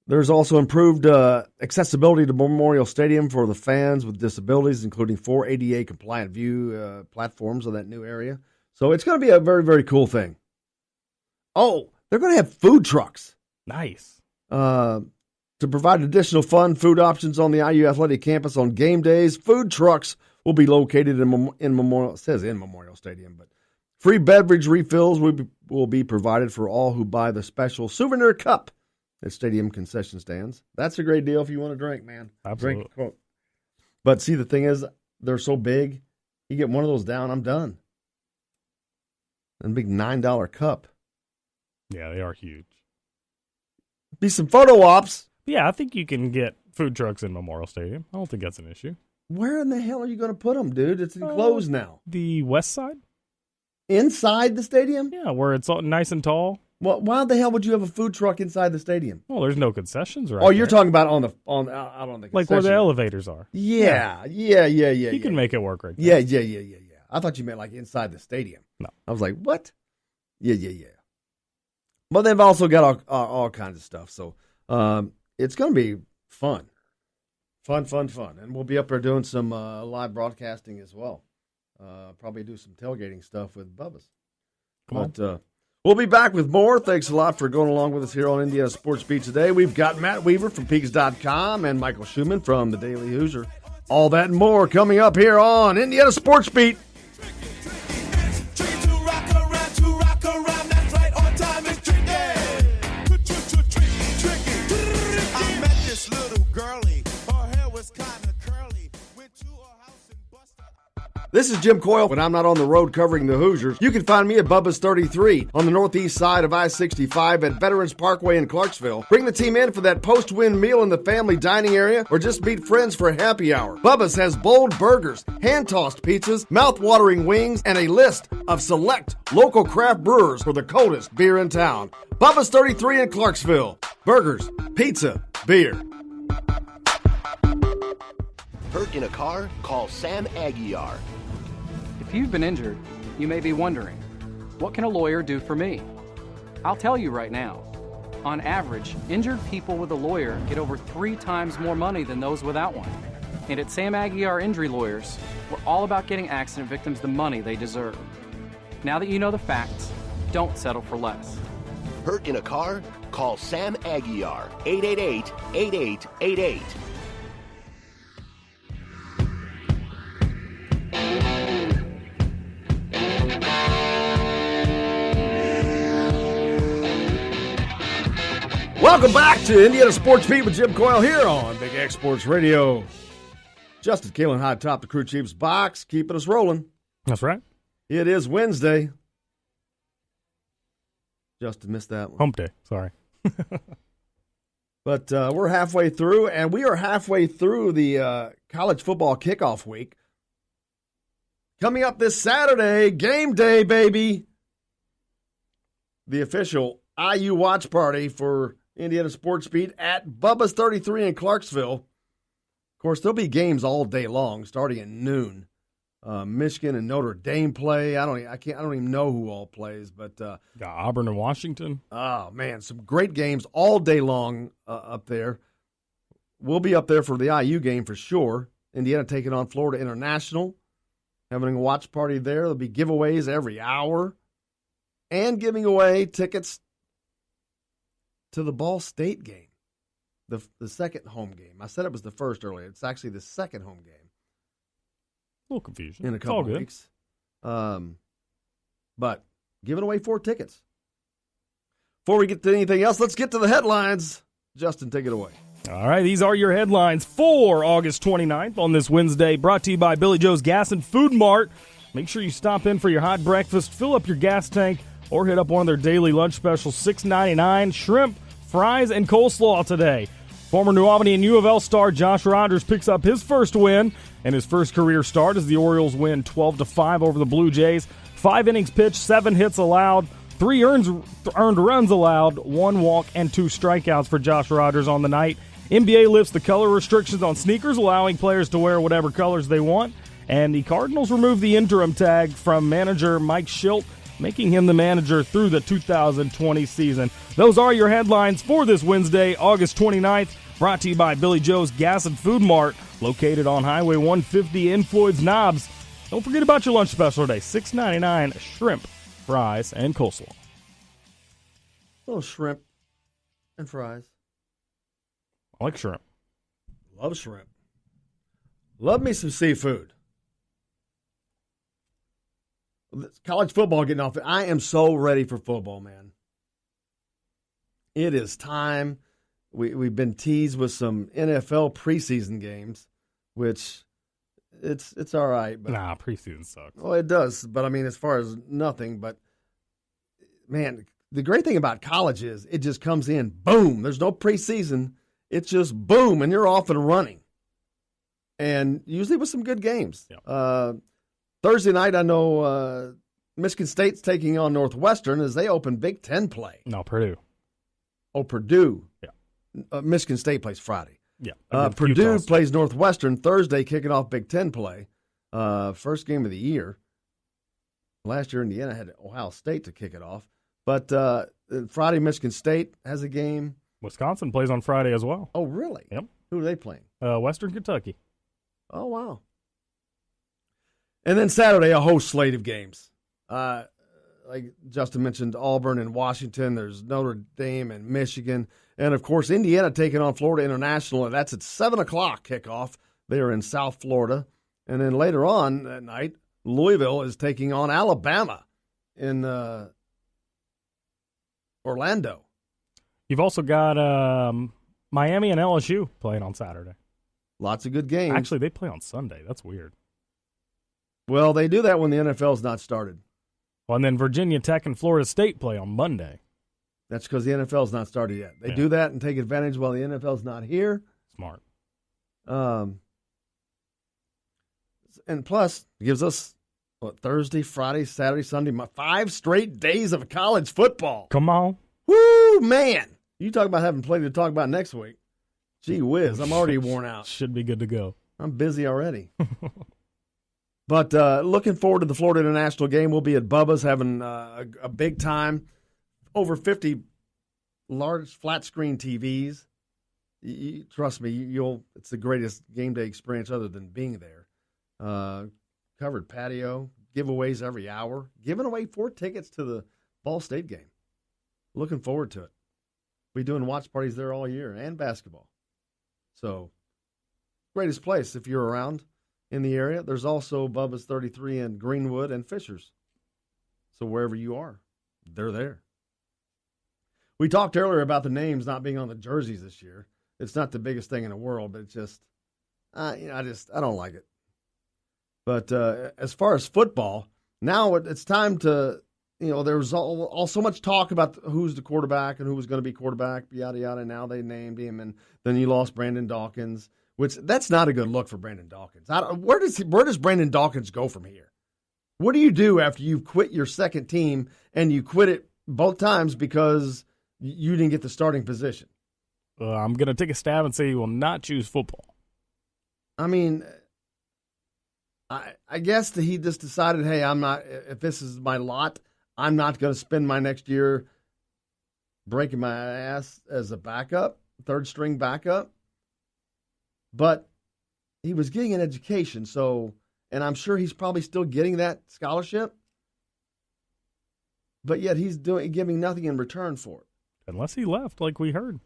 There's also improved accessibility to Memorial Stadium for the fans with disabilities, including 4 ADA-compliant view platforms in that new area. So it's going to be a very, very cool thing. Oh, they're going to have food trucks. Nice. To provide additional fun food options on the IU Athletic Campus on game days, food trucks will be located in Memorial. It says in Memorial Stadium, but free beverage refills will be provided for all who buy the special souvenir cup at stadium concession stands. That's a great deal if you want to drink, man. Absolutely. Drink. But see, the thing is, they're so big. You get one of those down, I'm done. And a big $9 cup. Yeah, they are huge. Be some photo ops. Yeah, I think you can get food trucks in Memorial Stadium. I don't think that's an issue. Where in the hell are you going to put them, dude? It's enclosed now. The west side? Inside the stadium? Yeah, where it's all nice and tall. Well, why the hell would you have a food truck inside the stadium? Well, there's no concessions, right? Oh, you're talking about out on the like where the elevators are. Yeah. You can make it work right there. there. Yeah. I thought you meant like inside the stadium. No. I was like, what? Yeah. But they've also got all kinds of stuff. So it's going to be fun. Fun. And we'll be up there doing some live broadcasting as well. Probably do some tailgating stuff with Bubba's. But we'll be back with more. Thanks a lot for going along with us here on Indiana Sports Beat today. We've got Matt Weaver from Peaks.com and Michael Schumann from the Daily Hoosier. All that and more coming up here on Indiana Sports Beat. To rock around, that's right, on time is tricky. This is Jim Coyle. When I'm not on the road covering the Hoosiers, you can find me at Bubba's 33 on the northeast side of I-65 at Veterans Parkway in Clarksville. Bring the team in for that post-win meal in the family dining area or just meet friends for a happy hour. Bubba's has bold burgers, hand-tossed pizzas, mouth-watering wings, and a list of select local craft brewers for the coldest beer in town. Bubba's 33 in Clarksville. Burgers, pizza, beer. Hurt in a car? Call Sam Aguiar. If you've been injured, you may be wondering, what can a lawyer do for me? I'll tell you right now. On average, injured people with a lawyer get over 3 times more money than those without one. And at Sam Aguiar Injury Lawyers, we're all about getting accident victims the money they deserve. Now that you know the facts, don't settle for less. Hurt in a car? Call Sam Aguiar. 888-8888. Welcome back to Indiana Sports Beat with Jim Coyle here on Big X Sports Radio. Justin Kalen high top the crew chief's box, keeping us rolling. That's right. It is Wednesday. Justin missed that one. Hump day. Sorry. But we're halfway through, and we are halfway through the college football kickoff week. Coming up this Saturday, game day, baby. The official IU watch party for Indiana Sports Beat at Bubba's 33 in Clarksville. Of course, there'll be games all day long, starting at noon. Michigan and Notre Dame play. I don't even know who all plays, but Got Auburn and Washington. oh man, some great games all day long up there. We'll be up there for the IU game for sure. Indiana taking on Florida International, having a watch party there. There'll be giveaways every hour, and giving away tickets to the Ball State game, the second home game. I said it was the first earlier. It's actually the second home game. A little confusion. In a It's all couple good. weeks. But giving away 4 tickets. Before we get to anything else, let's get to the headlines. Justin, take it away. All right, these are your headlines for August 29th on this Wednesday, brought to you by Billy Joe's Gas and Food Mart. Make sure you stop in for your hot breakfast, fill up your gas tank, or hit up one of their daily lunch specials, $6.99, shrimp, fries, and coleslaw today. Former New Albany and U of L star Josh Rogers picks up his first win and his first career start as the Orioles win 12-5 over the Blue Jays. 5 innings pitched, 7 hits allowed, 3 earned runs allowed, 1 walk, and 2 strikeouts for Josh Rogers on the night. NBA lifts the color restrictions on sneakers, allowing players to wear whatever colors they want. And the Cardinals remove the interim tag from manager Mike Schilt, making him the manager through the 2020 season. Those are your headlines for this Wednesday, August 29th, brought to you by Billy Joe's Gas and Food Mart, located on Highway 150 in Floyd's Knobs. Don't forget about your lunch special today, $6.99, shrimp, fries, and coleslaw. little shrimp and fries. I like shrimp. Love shrimp. Love me some seafood. College football getting off. I am so ready for football, man. It is time. We've been teased with some NFL preseason games, which it's all right. But Nah, preseason sucks. well, it does. But I mean, as far as nothing. But man, the great thing about college is it just comes in, boom. There's no preseason. It's just boom, and you're off and running. And usually with some good games. Yep. Thursday night, I know Michigan State's taking on Northwestern as they open Big Ten play. No, Purdue. Oh, Purdue. Yeah. Michigan State plays Friday. Yeah. Purdue Utah's- plays Northwestern Thursday, kicking off Big Ten play. First game of the year. Last year, Indiana had Ohio State to kick it off. But Friday, Michigan State has a game. Wisconsin plays on Friday as well. Oh, really? Yep. Who are they playing? Western Kentucky. Oh, wow. And then Saturday, a whole slate of games. Like Justin mentioned, Auburn and Washington. There's Notre Dame and Michigan. And, of course, Indiana taking on Florida International. And that's at 7 o'clock kickoff. They are in South Florida. And then later on that night, Louisville is taking on Alabama in Orlando. You've also got Miami and LSU playing on Saturday. Lots of good games. Actually, they play on Sunday. That's weird. Well, they do that when the NFL's not started. Well, and then Virginia Tech and Florida State play on Monday. That's because the NFL's not started yet. They Yeah. do that and take advantage while the NFL's not here. Smart. And plus, it gives us Thursday, Friday, Saturday, Sunday, 5 straight days of college football. Come on. Woo, man! You talk about having plenty to talk about next week. Gee whiz, I'm already worn out. Should be good to go. I'm busy already. But looking forward to the Florida International game. We'll be at Bubba's having a big time. Over 50 large flat screen TVs. Trust me, it's the greatest game day experience other than being there. Covered patio, giveaways every hour. Giving away 4 tickets to the Ball State game. Looking forward to it. We'll be doing watch parties there all year and basketball. So, greatest place if you're around in the area. There's also Bubba's 33 in Greenwood and Fishers. So wherever you are, they're there. We talked earlier about the names not being on the jerseys this year. It's not the biggest thing in the world, but it's just, I don't like it. But as far as football, now it's time to, there was all so much talk about who's the quarterback and who was going to be quarterback, yada, yada. Now they named him, and then you lost Brandon Dawkins, which that's not a good look for Brandon Dawkins. Where does Brandon Dawkins go from here? What do you do after you've quit your second team and you quit it both times because you didn't get the starting position? I'm going to take a stab and say he will not choose football. I mean, I guess that he just decided, hey, if this is my lot, I'm not going to spend my next year breaking my ass as a backup, third string backup. But he was getting an education, and I'm sure he's probably still getting that scholarship. But yet he's giving nothing in return for it. Unless he left, like we heard.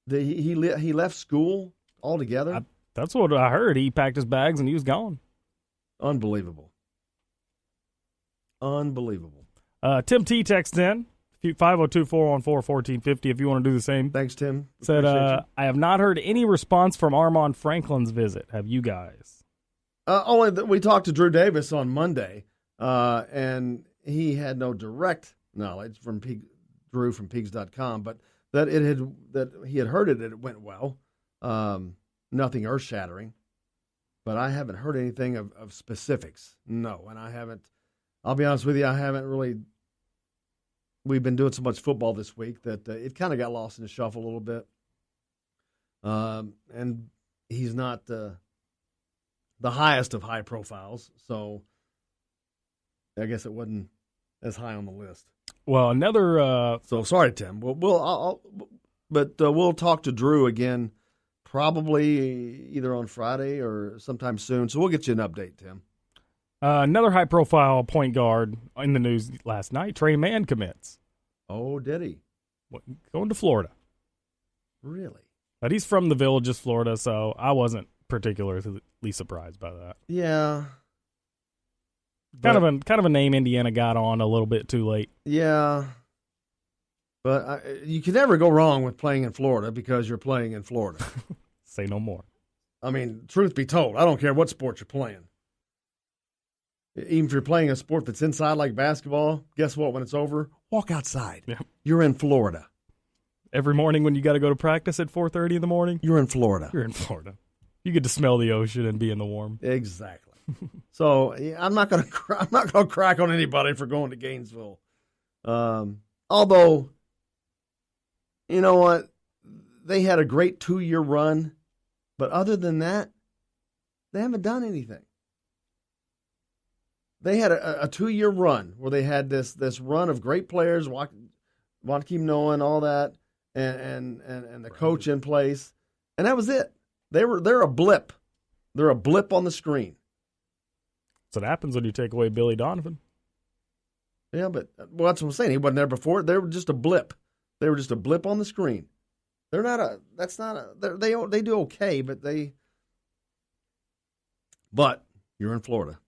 He left school altogether? That's what I heard. He packed his bags and he was gone. Unbelievable. Unbelievable. Tim T texts in, 502-414-1450 if you want to do the same. Thanks, Tim. Said, I have not heard any response from Armand Franklin's visit. Have you guys? We talked to Drew Davis on Monday, and he had no direct knowledge from Drew from Pigs.com, but that he had heard it went well. Nothing earth-shattering. But I haven't heard anything of specifics. No, and I haven't. I'll be honest with you, I haven't really. We've been doing so much football this week that it kind of got lost in the shuffle a little bit. And he's not the highest of high profiles, so I guess it wasn't as high on the list. Well, another. So sorry, Tim. We'll talk to Drew again. Probably either on Friday or sometime soon. So we'll get you an update, Tim. Another high-profile point guard in the news last night, Trey Mann commits. Oh, did he? Going to Florida. Really? But he's from the Villages, Florida, so I wasn't particularly surprised by that. Yeah. Kind of a name Indiana got on a little bit too late. Yeah. But you can never go wrong with playing in Florida because you're playing in Florida. Say no more. I mean, truth be told, I don't care what sport you're playing. Even if you're playing a sport that's inside like basketball, guess what? When it's over, walk outside. Yeah. You're in Florida. Every morning when you got to go to practice at 4:30 in the morning, you're in Florida. You're in Florida. You get to smell the ocean and be in the warm. Exactly. So I'm not gonna crack on anybody for going to Gainesville. Although, you know what? They had a great 2-year run, but other than that, they haven't done anything. They had a 2-year run where they had this run of great players, Joakim Noah and all that, and the coach in place, and that was it. They're a blip. They're a blip on the screen. So it happens when you take away Billy Donovan. Yeah, but that's what I'm saying. He wasn't there before. They were just a blip. They were just a blip on the screen. They're not a. That's not a. They do okay, but they. But you're in Florida.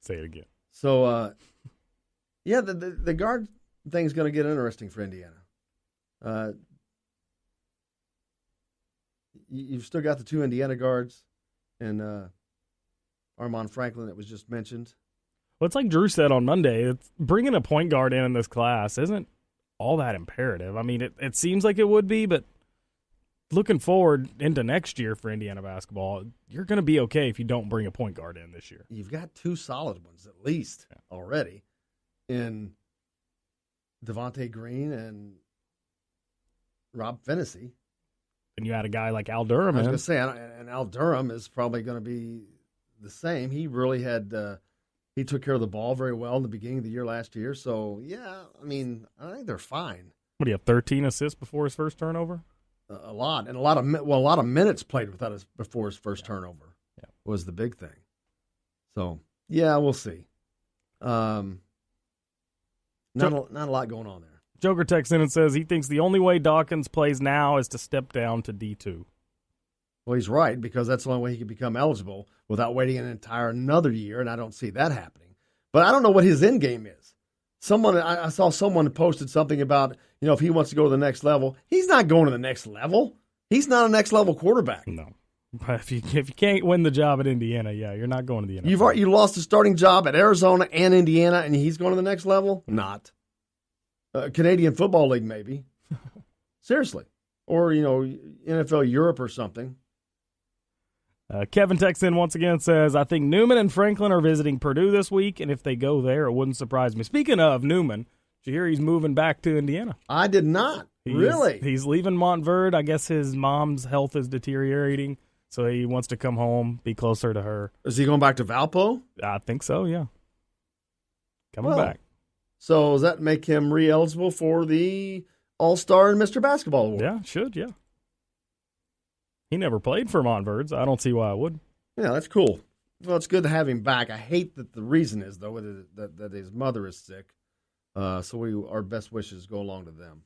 Say it again. So, yeah, the guard thing's going to get interesting for Indiana. You've still got the 2 Indiana guards, and Armand Franklin that was just mentioned. Well, it's like Drew said on Monday, bringing a point guard in this class isn't all that imperative. I mean, it seems like it would be, but looking forward into next year for Indiana basketball, you're going to be okay if you don't bring a point guard in this year. You've got two solid ones at least already in Devontae Green and Rob Finney. And you had a guy like Al Durham. I was going to say, and Al Durham is probably going to be the same. He really had he took care of the ball very well in the beginning of the year last year. So, yeah, I mean, I think they're fine. What do you have, 13 assists before his first turnover? A lot, and a lot of minutes played before his first turnover was the big thing. So yeah, we'll see. Not a lot going on there. Joker texts in and says he thinks the only way Dawkins plays now is to step down to D2. Well, he's right, because that's the only way he can become eligible without waiting another year, and I don't see that happening. But I don't know what his end game is. I saw someone posted something about, if he wants to go to the next level. He's not going to the next level. He's not a next level quarterback. No. But if you can't win the job at Indiana, you're not going to the NFL. You lost the starting job at Arizona and Indiana, and he's going to the next level? Not. Canadian Football League, maybe. Seriously. Or, NFL Europe or something. Kevin texts in once again and says, I think Newman and Franklin are visiting Purdue this week, and if they go there, it wouldn't surprise me. Speaking of Newman, did you hear he's moving back to Indiana? I did not. Really? He's leaving Montverde. I guess his mom's health is deteriorating, so he wants to come home, be closer to her. Is he going back to Valpo? I think so, yeah. Coming back. So does that make him re-eligible for the All-Star and Mr. Basketball Award? Yeah, should, yeah. He never played for Montverde, so I don't see why I would. Yeah, that's cool. Well, it's good to have him back. I hate that the reason is, though, that his mother is sick. So our best wishes go along to them.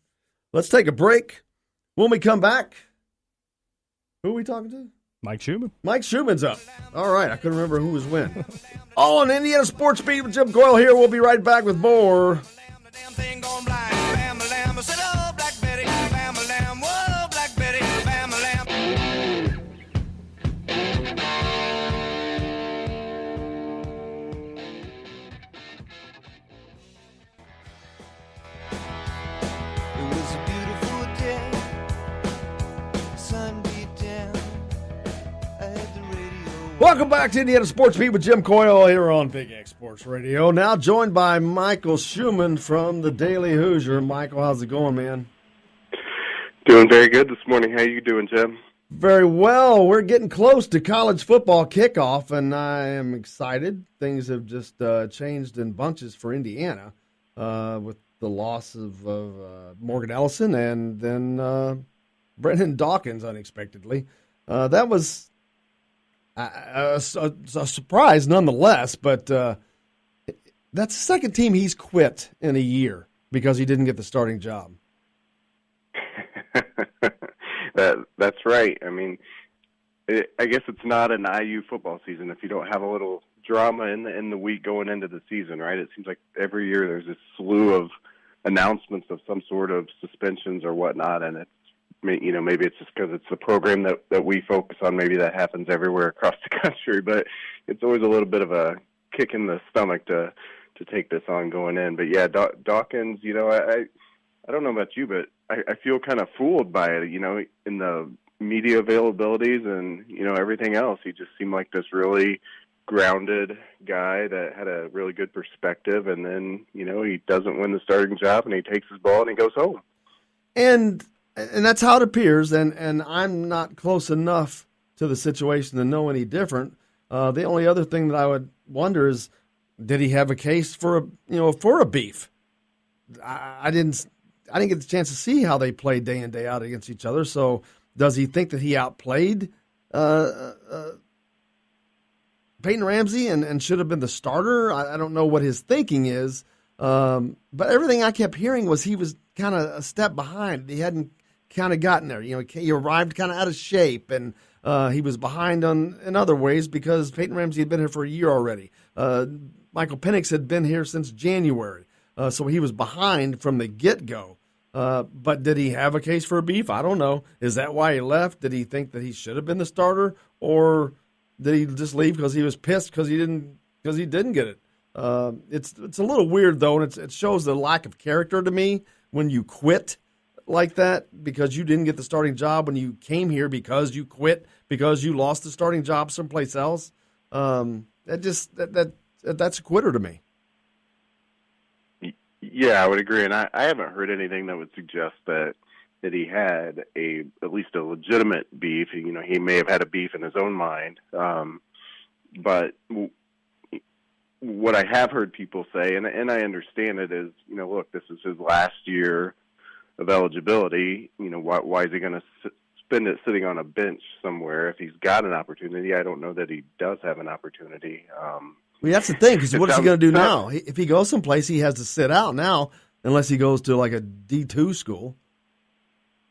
Let's take a break. When we come back, who are we talking to? Mike Schumann. Mike Schumann's up. All right, I couldn't remember who was when. All on Indiana Sports Beat with Jim Coyle here. We'll be right back with more. Welcome back to Indiana Sports Beat with Jim Coyle here on Big X Sports Radio. Now joined by Michael Schumann from the Daily Hoosier. Michael, how's it going, man? Doing very good this morning. How you doing, Jim? Very well. We're getting close to college football kickoff, and I am excited. Things have just changed in bunches for Indiana with the loss of Morgan Ellison and then Brendan Dawkins unexpectedly. That was a surprise nonetheless, but that's the second team he's quit in a year because he didn't get the starting job. That's right. I mean, I guess it's not an IU football season if you don't have a little drama in the week going into the season, right? It seems like every year there's a slew of announcements of some sort of suspensions or whatnot, and it's, maybe it's just because it's the program that we focus on. Maybe that happens everywhere across the country, but it's always a little bit of a kick in the stomach to take this on going in. But yeah, Dawkins, I don't know about you, but I feel kind of fooled by it, in the media availabilities and, everything else. He just seemed like this really grounded guy that had a really good perspective, and then, he doesn't win the starting job, and he takes his ball and he goes home. And that's how it appears, and I'm not close enough to the situation to know any different. The only other thing that I would wonder is, did he have a case for a beef? I didn't get the chance to see how they played day in, day out against each other. So does he think that he outplayed Peyton Ramsey and should have been the starter? I don't know what his thinking is. But everything I kept hearing was he was kind of a step behind. He hadn't kind of gotten there. He arrived kind of out of shape, and he was behind in other ways because Peyton Ramsey had been here for a year already. Michael Penix had been here since January. So he was behind from the get-go. But did he have a case for a beef? I don't know. Is that why he left? Did he think that he should have been the starter? Or did he just leave because he was pissed because he didn't get it? It's a little weird though, and it shows the lack of character to me when you quit like that because you didn't get the starting job when you came here because you quit because you lost the starting job someplace else. That's a quitter to me. Yeah, I would agree, and I haven't heard anything that would suggest that he had at least a legitimate beef. You know, he may have had a beef in his own mind, but what I have heard people say, and I understand it, is, you know, look, this is his last year of eligibility. You know, why is he going to spend it sitting on a bench somewhere if he's got an opportunity? I don't know that he does have an opportunity. Well, that's the thing, because what is he going to do now? If he goes someplace, he has to sit out now, unless he goes to like a D2 school.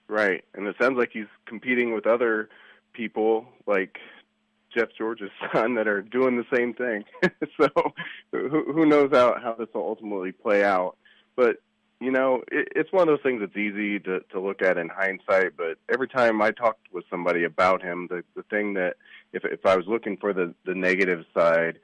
Right, and it sounds like he's competing with other people like Jeff George's son that are doing the same thing. So who knows how this will ultimately play out. But, you know, it's one of those things that's easy to look at in hindsight, but every time I talked with somebody about him, the thing that, if I was looking for the negative side,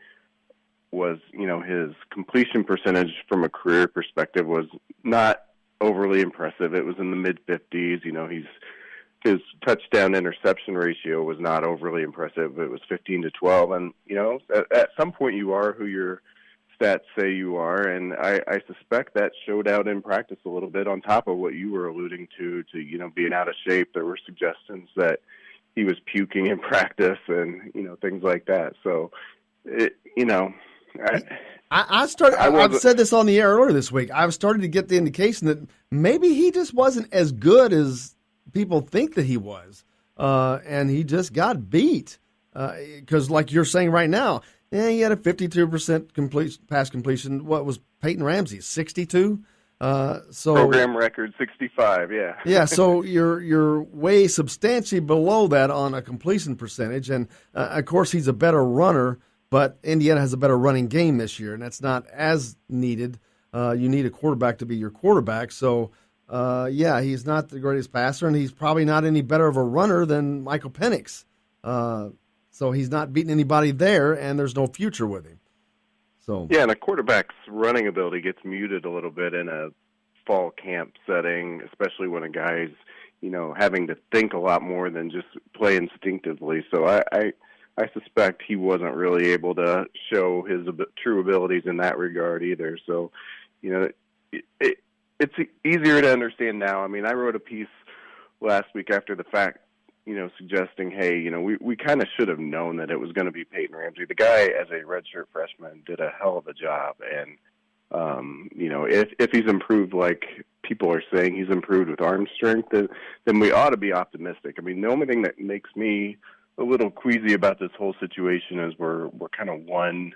was, you know, his completion percentage from a career perspective was not overly impressive. It was in the mid-50s. You know, his touchdown interception ratio was not overly impressive. It was 15-12. And, you know, at some point you are who your stats say you are. And I suspect that showed out in practice a little bit on top of what you were alluding to, you know, being out of shape. There were suggestions that he was puking in practice and, you know, things like that. So, you know, I've said this on the air earlier this week. I've started to get the indication that maybe he just wasn't as good as people think that he was, and he just got beat. Because, like you're saying right now, he had a 52% pass completion. What was Peyton Ramsey, 62? So program record 65. Yeah. Yeah. So you're way substantially below that on a completion percentage, and of course he's a better runner. But Indiana has a better running game this year, and that's not as needed. You need a quarterback to be your quarterback. So, yeah, he's not the greatest passer, and he's probably not any better of a runner than Michael Penix. So he's not beating anybody there, and there's no future with him. So yeah, and a quarterback's running ability gets muted a little bit in a fall camp setting, especially when a guy's, you know, having to think a lot more than just play instinctively. So I suspect he wasn't really able to show his true abilities in that regard either. So, you know, it's easier to understand now. I mean, I wrote a piece last week after the fact, you know, suggesting, hey, you know, we kind of should have known that it was going to be Peyton Ramsey. The guy, as a redshirt freshman, did a hell of a job. And, you know, if he's improved like people are saying he's improved with arm strength, then we ought to be optimistic. I mean, the only thing that makes me a little queasy about this whole situation is we're kind of one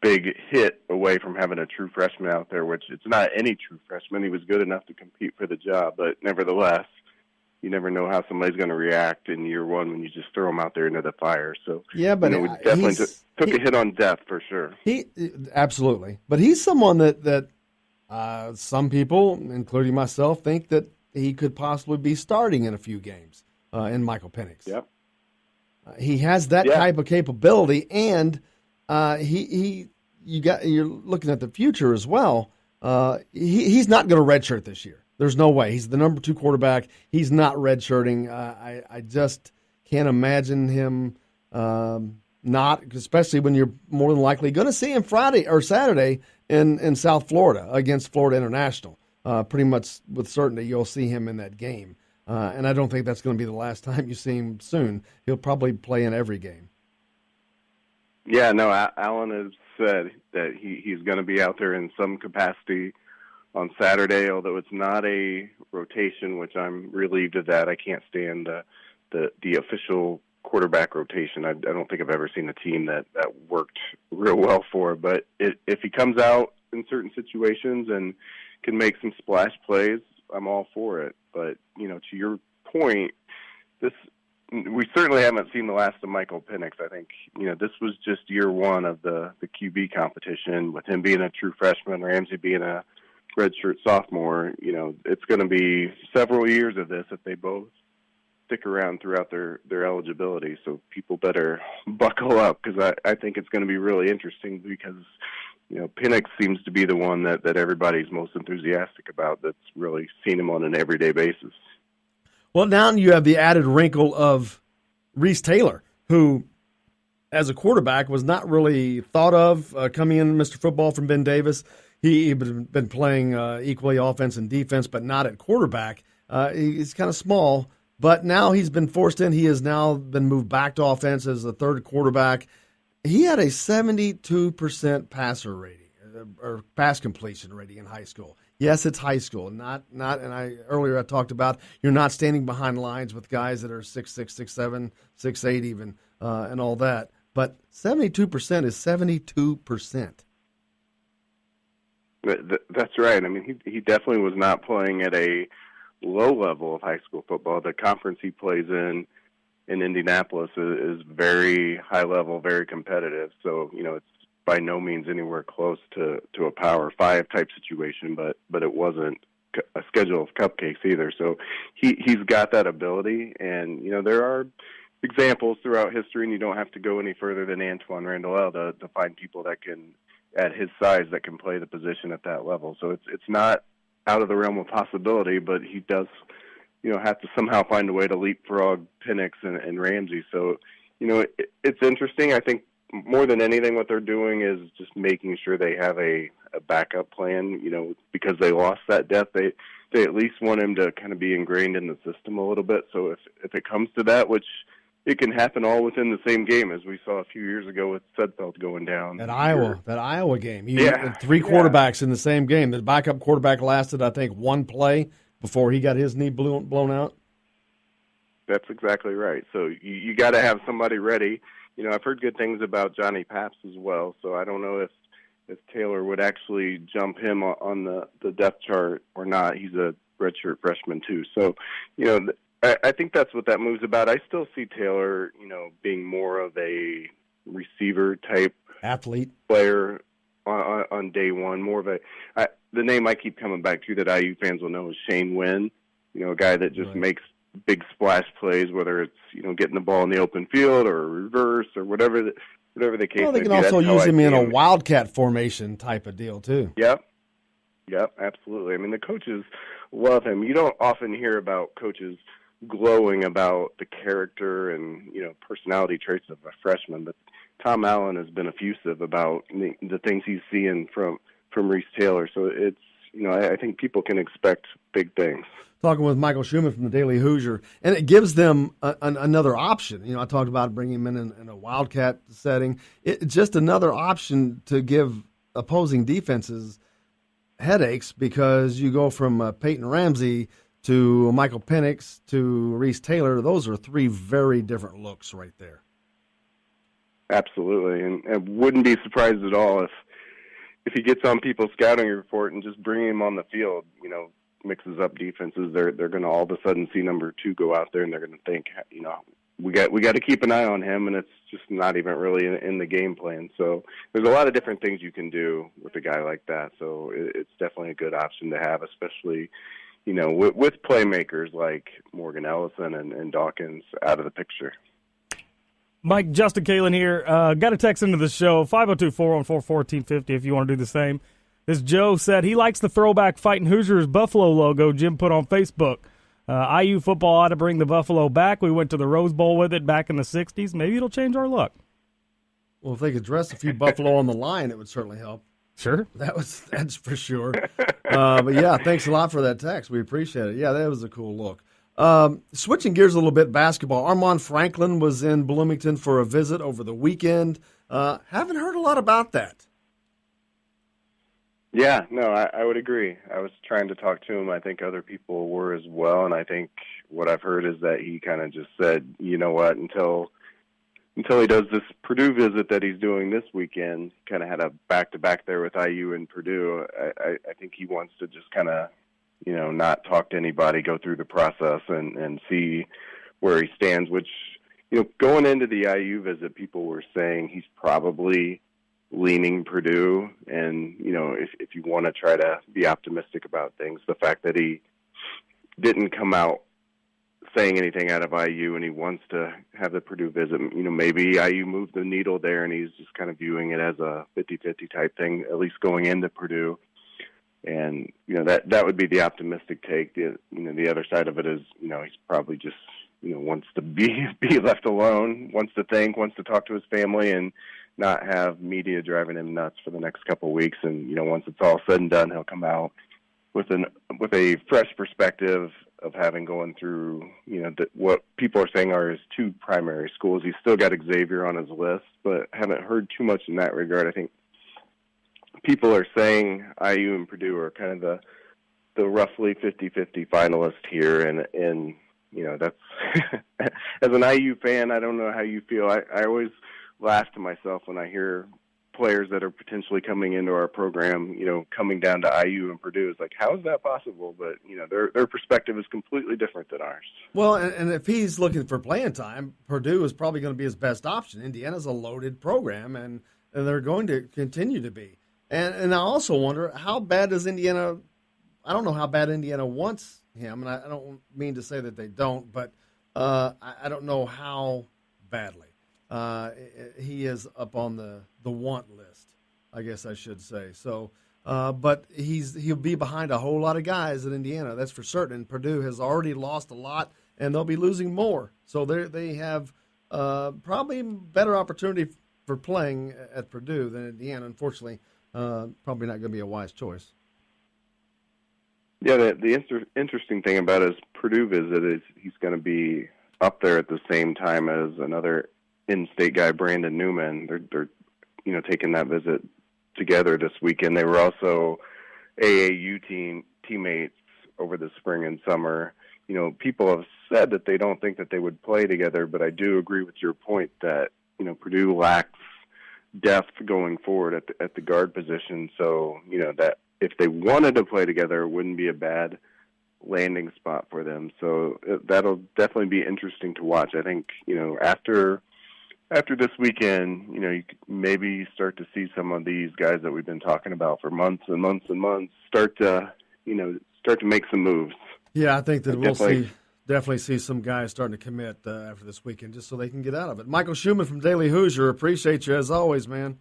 big hit away from having a true freshman out there, which it's not any true freshman. He was good enough to compete for the job, but nevertheless, you never know how somebody's going to react in year one when you just throw them out there into the fire. So yeah, but you know, we definitely took a hit on depth for sure. Absolutely, but he's someone that some people, including myself, think that he could possibly be starting in a few games in Michael Penix. Yep. He has that type of capability, and you're looking at the future as well. He's not going to redshirt this year. There's no way. He's the number 2 quarterback. He's not redshirting. I just can't imagine him not, especially when you're more than likely going to see him Friday or Saturday in South Florida against Florida International. Pretty much with certainty you'll see him in that game. And I don't think that's going to be the last time you see him soon. He'll probably play in every game. Yeah, no, Allen has said that he's going to be out there in some capacity on Saturday, although it's not a rotation, which I'm relieved of that. I can't stand the official quarterback rotation. I don't think I've ever seen a team that worked real well for. But if he comes out in certain situations and can make some splash plays, I'm all for it. But, you know, to your point, we certainly haven't seen the last of Michael Penix. I think, you know, this was just year one of the QB competition, with him being a true freshman, Ramsey being a redshirt sophomore. You know, it's going to be several years of this if they both stick around throughout their eligibility. So people better buckle up, because I think it's going to be really interesting, because Penix seems to be the one that everybody's most enthusiastic about, that's really seen him on an everyday basis. Well, now you have the added wrinkle of Reese Taylor, who, as a quarterback, was not really thought of coming in Mr. Football from Ben Davis. He'd been playing equally offense and defense, but not at quarterback. He's kind of small, but now he's been forced in. He has now been moved back to offense as the third quarterback. He had a 72% passer rating, or pass completion rating in high school. Yes, it's high school, not. And earlier I talked about you're not standing behind lines with guys that are 6'6", 6'7", 6'8", even, and all that. But 72% is 72%. That's right. I mean, he definitely was not playing at a low level of high school football. The conference he plays in Indianapolis is very high level, very competitive. So, it's by no means anywhere close to a Power 5 type situation, but it wasn't a schedule of cupcakes either. So he's got that ability, and there are examples throughout history, and you don't have to go any further than Antoine Randall to find people that can, at his size, that can play the position at that level. So it's not out of the realm of possibility, but he does have to somehow find a way to leapfrog Penix and Ramsey. So it's interesting. I think more than anything, what they're doing is just making sure they have a backup plan, because they lost that depth. They at least want him to kind of be ingrained in the system a little bit. So if it comes to that, which it can happen all within the same game, as we saw a few years ago with Sudfeld going down. That Iowa game. You had three quarterbacks in the same game. The backup quarterback lasted, I think, one play before he got his knee blown out. That's exactly right. So you got to have somebody ready. I've heard good things about Johnny Paps as well, so I don't know if Taylor would actually jump him on the depth chart or not. He's a redshirt freshman too. So, I think that's what that move's about. I still see Taylor, being more of a receiver type athlete player on day one. More of the name I keep coming back to that IU fans will know is Shane Wynn. A guy that just makes big splash plays, whether it's getting the ball in the open field or reverse or whatever the case. Well, they can also use him in a wildcat formation type of deal too. Yep, absolutely. I mean, the coaches love him. You don't often hear about coaches glowing about the character and personality traits of a freshman, but Tom Allen has been effusive about the things he's seeing from Reese Taylor. So it's I think people can expect big things. Talking with Michael Schumann from the Daily Hoosier, and it gives them another option. I talked about bringing him in a wildcat setting. It's just another option to give opposing defenses headaches, because you go from Peyton Ramsey to Michael Penix to Reese Taylor. Those are three very different looks right there. Absolutely, and I wouldn't be surprised at all if he gets on people's scouting report and just bringing him on the field, mixes up defenses. They're going to all of a sudden see number 2 go out there, and they're going to think, we got to keep an eye on him, and it's just not even really in the game plan. So there's a lot of different things you can do with a guy like that. So it's definitely a good option to have, especially with playmakers like Morgan Ellison and Dawkins out of the picture. Mike, Justin Kalen here. Got a text into the show, 502-414-1450 if you want to do the same. This Joe said he likes the throwback Fighting Hoosiers Buffalo logo Jim put on Facebook. IU football ought to bring the Buffalo back. We went to the Rose Bowl with it back in the 60s. Maybe it'll change our look. Well, if they could dress a few Buffalo on the line, it would certainly help. Sure. That's for sure. But, yeah, thanks a lot for that text. We appreciate it. Yeah, that was a cool look. Switching gears a little bit, basketball. Armand Franklin was in Bloomington for a visit over the weekend. Haven't heard a lot about that. Yeah, no, I would agree. I was trying to talk to him. I think other people were as well, and I think what I've heard is that he kind of just said, you know what, until he does this Purdue visit that he's doing this weekend, kind of had a back-to-back there with IU and Purdue. I think he wants to just kind of, not talk to anybody, go through the process and see where he stands, which, going into the IU visit, people were saying he's probably leaning Purdue, and if you want to try to be optimistic about things, the fact that he didn't come out saying anything out of IU, and he wants to have the Purdue visit. Maybe IU moved the needle there, and he's just kind of viewing it as a 50-50 type thing, at least going into Purdue. And that would be the optimistic take. The other side of it is, he's probably just wants to be left alone, wants to think, wants to talk to his family, and not have media driving him nuts for the next couple of weeks. And once it's all said and done, he'll come out with a fresh perspective of having gone through what people are saying are his two primary schools. He's still got Xavier on his list, but haven't heard too much in that regard. I think people are saying IU and Purdue are kind of the roughly 50-50 finalist here, and that's as an IU fan, I don't know how you feel. I always laugh to myself when I hear players that are potentially coming into our program, coming down to IU and Purdue. It's like, how is that possible? But their perspective is completely different than ours. Well, and if he's looking for playing time, Purdue is probably going to be his best option. Indiana's a loaded program, and they're going to continue to be. And I also wonder, how bad does Indiana – I don't know how bad Indiana wants him, and I don't mean to say that they don't, but I don't know how badly. He is up on the want list, I guess I should say. So, but he'll be behind a whole lot of guys at Indiana, that's for certain. And Purdue has already lost a lot, and they'll be losing more. So they have probably better opportunity for playing at Purdue than Indiana. Unfortunately, probably not going to be a wise choice. Yeah, the interesting thing about his Purdue visit is he's going to be up there at the same time as another in-state guy, Brandon Newman. They're taking that visit together this weekend. They were also AAU teammates over the spring and summer. People have said that they don't think that they would play together, but I do agree with your point that Purdue lacks depth going forward at the guard position. So that if they wanted to play together, it wouldn't be a bad landing spot for them. So that'll definitely be interesting to watch. I think after this weekend, you could maybe start to see some of these guys that we've been talking about for months and months and months start to make some moves. Yeah, I think that we'll definitely see some guys starting to commit after this weekend, just so they can get out of it. Michael Schumann from Daily Hoosier, appreciate you as always, man.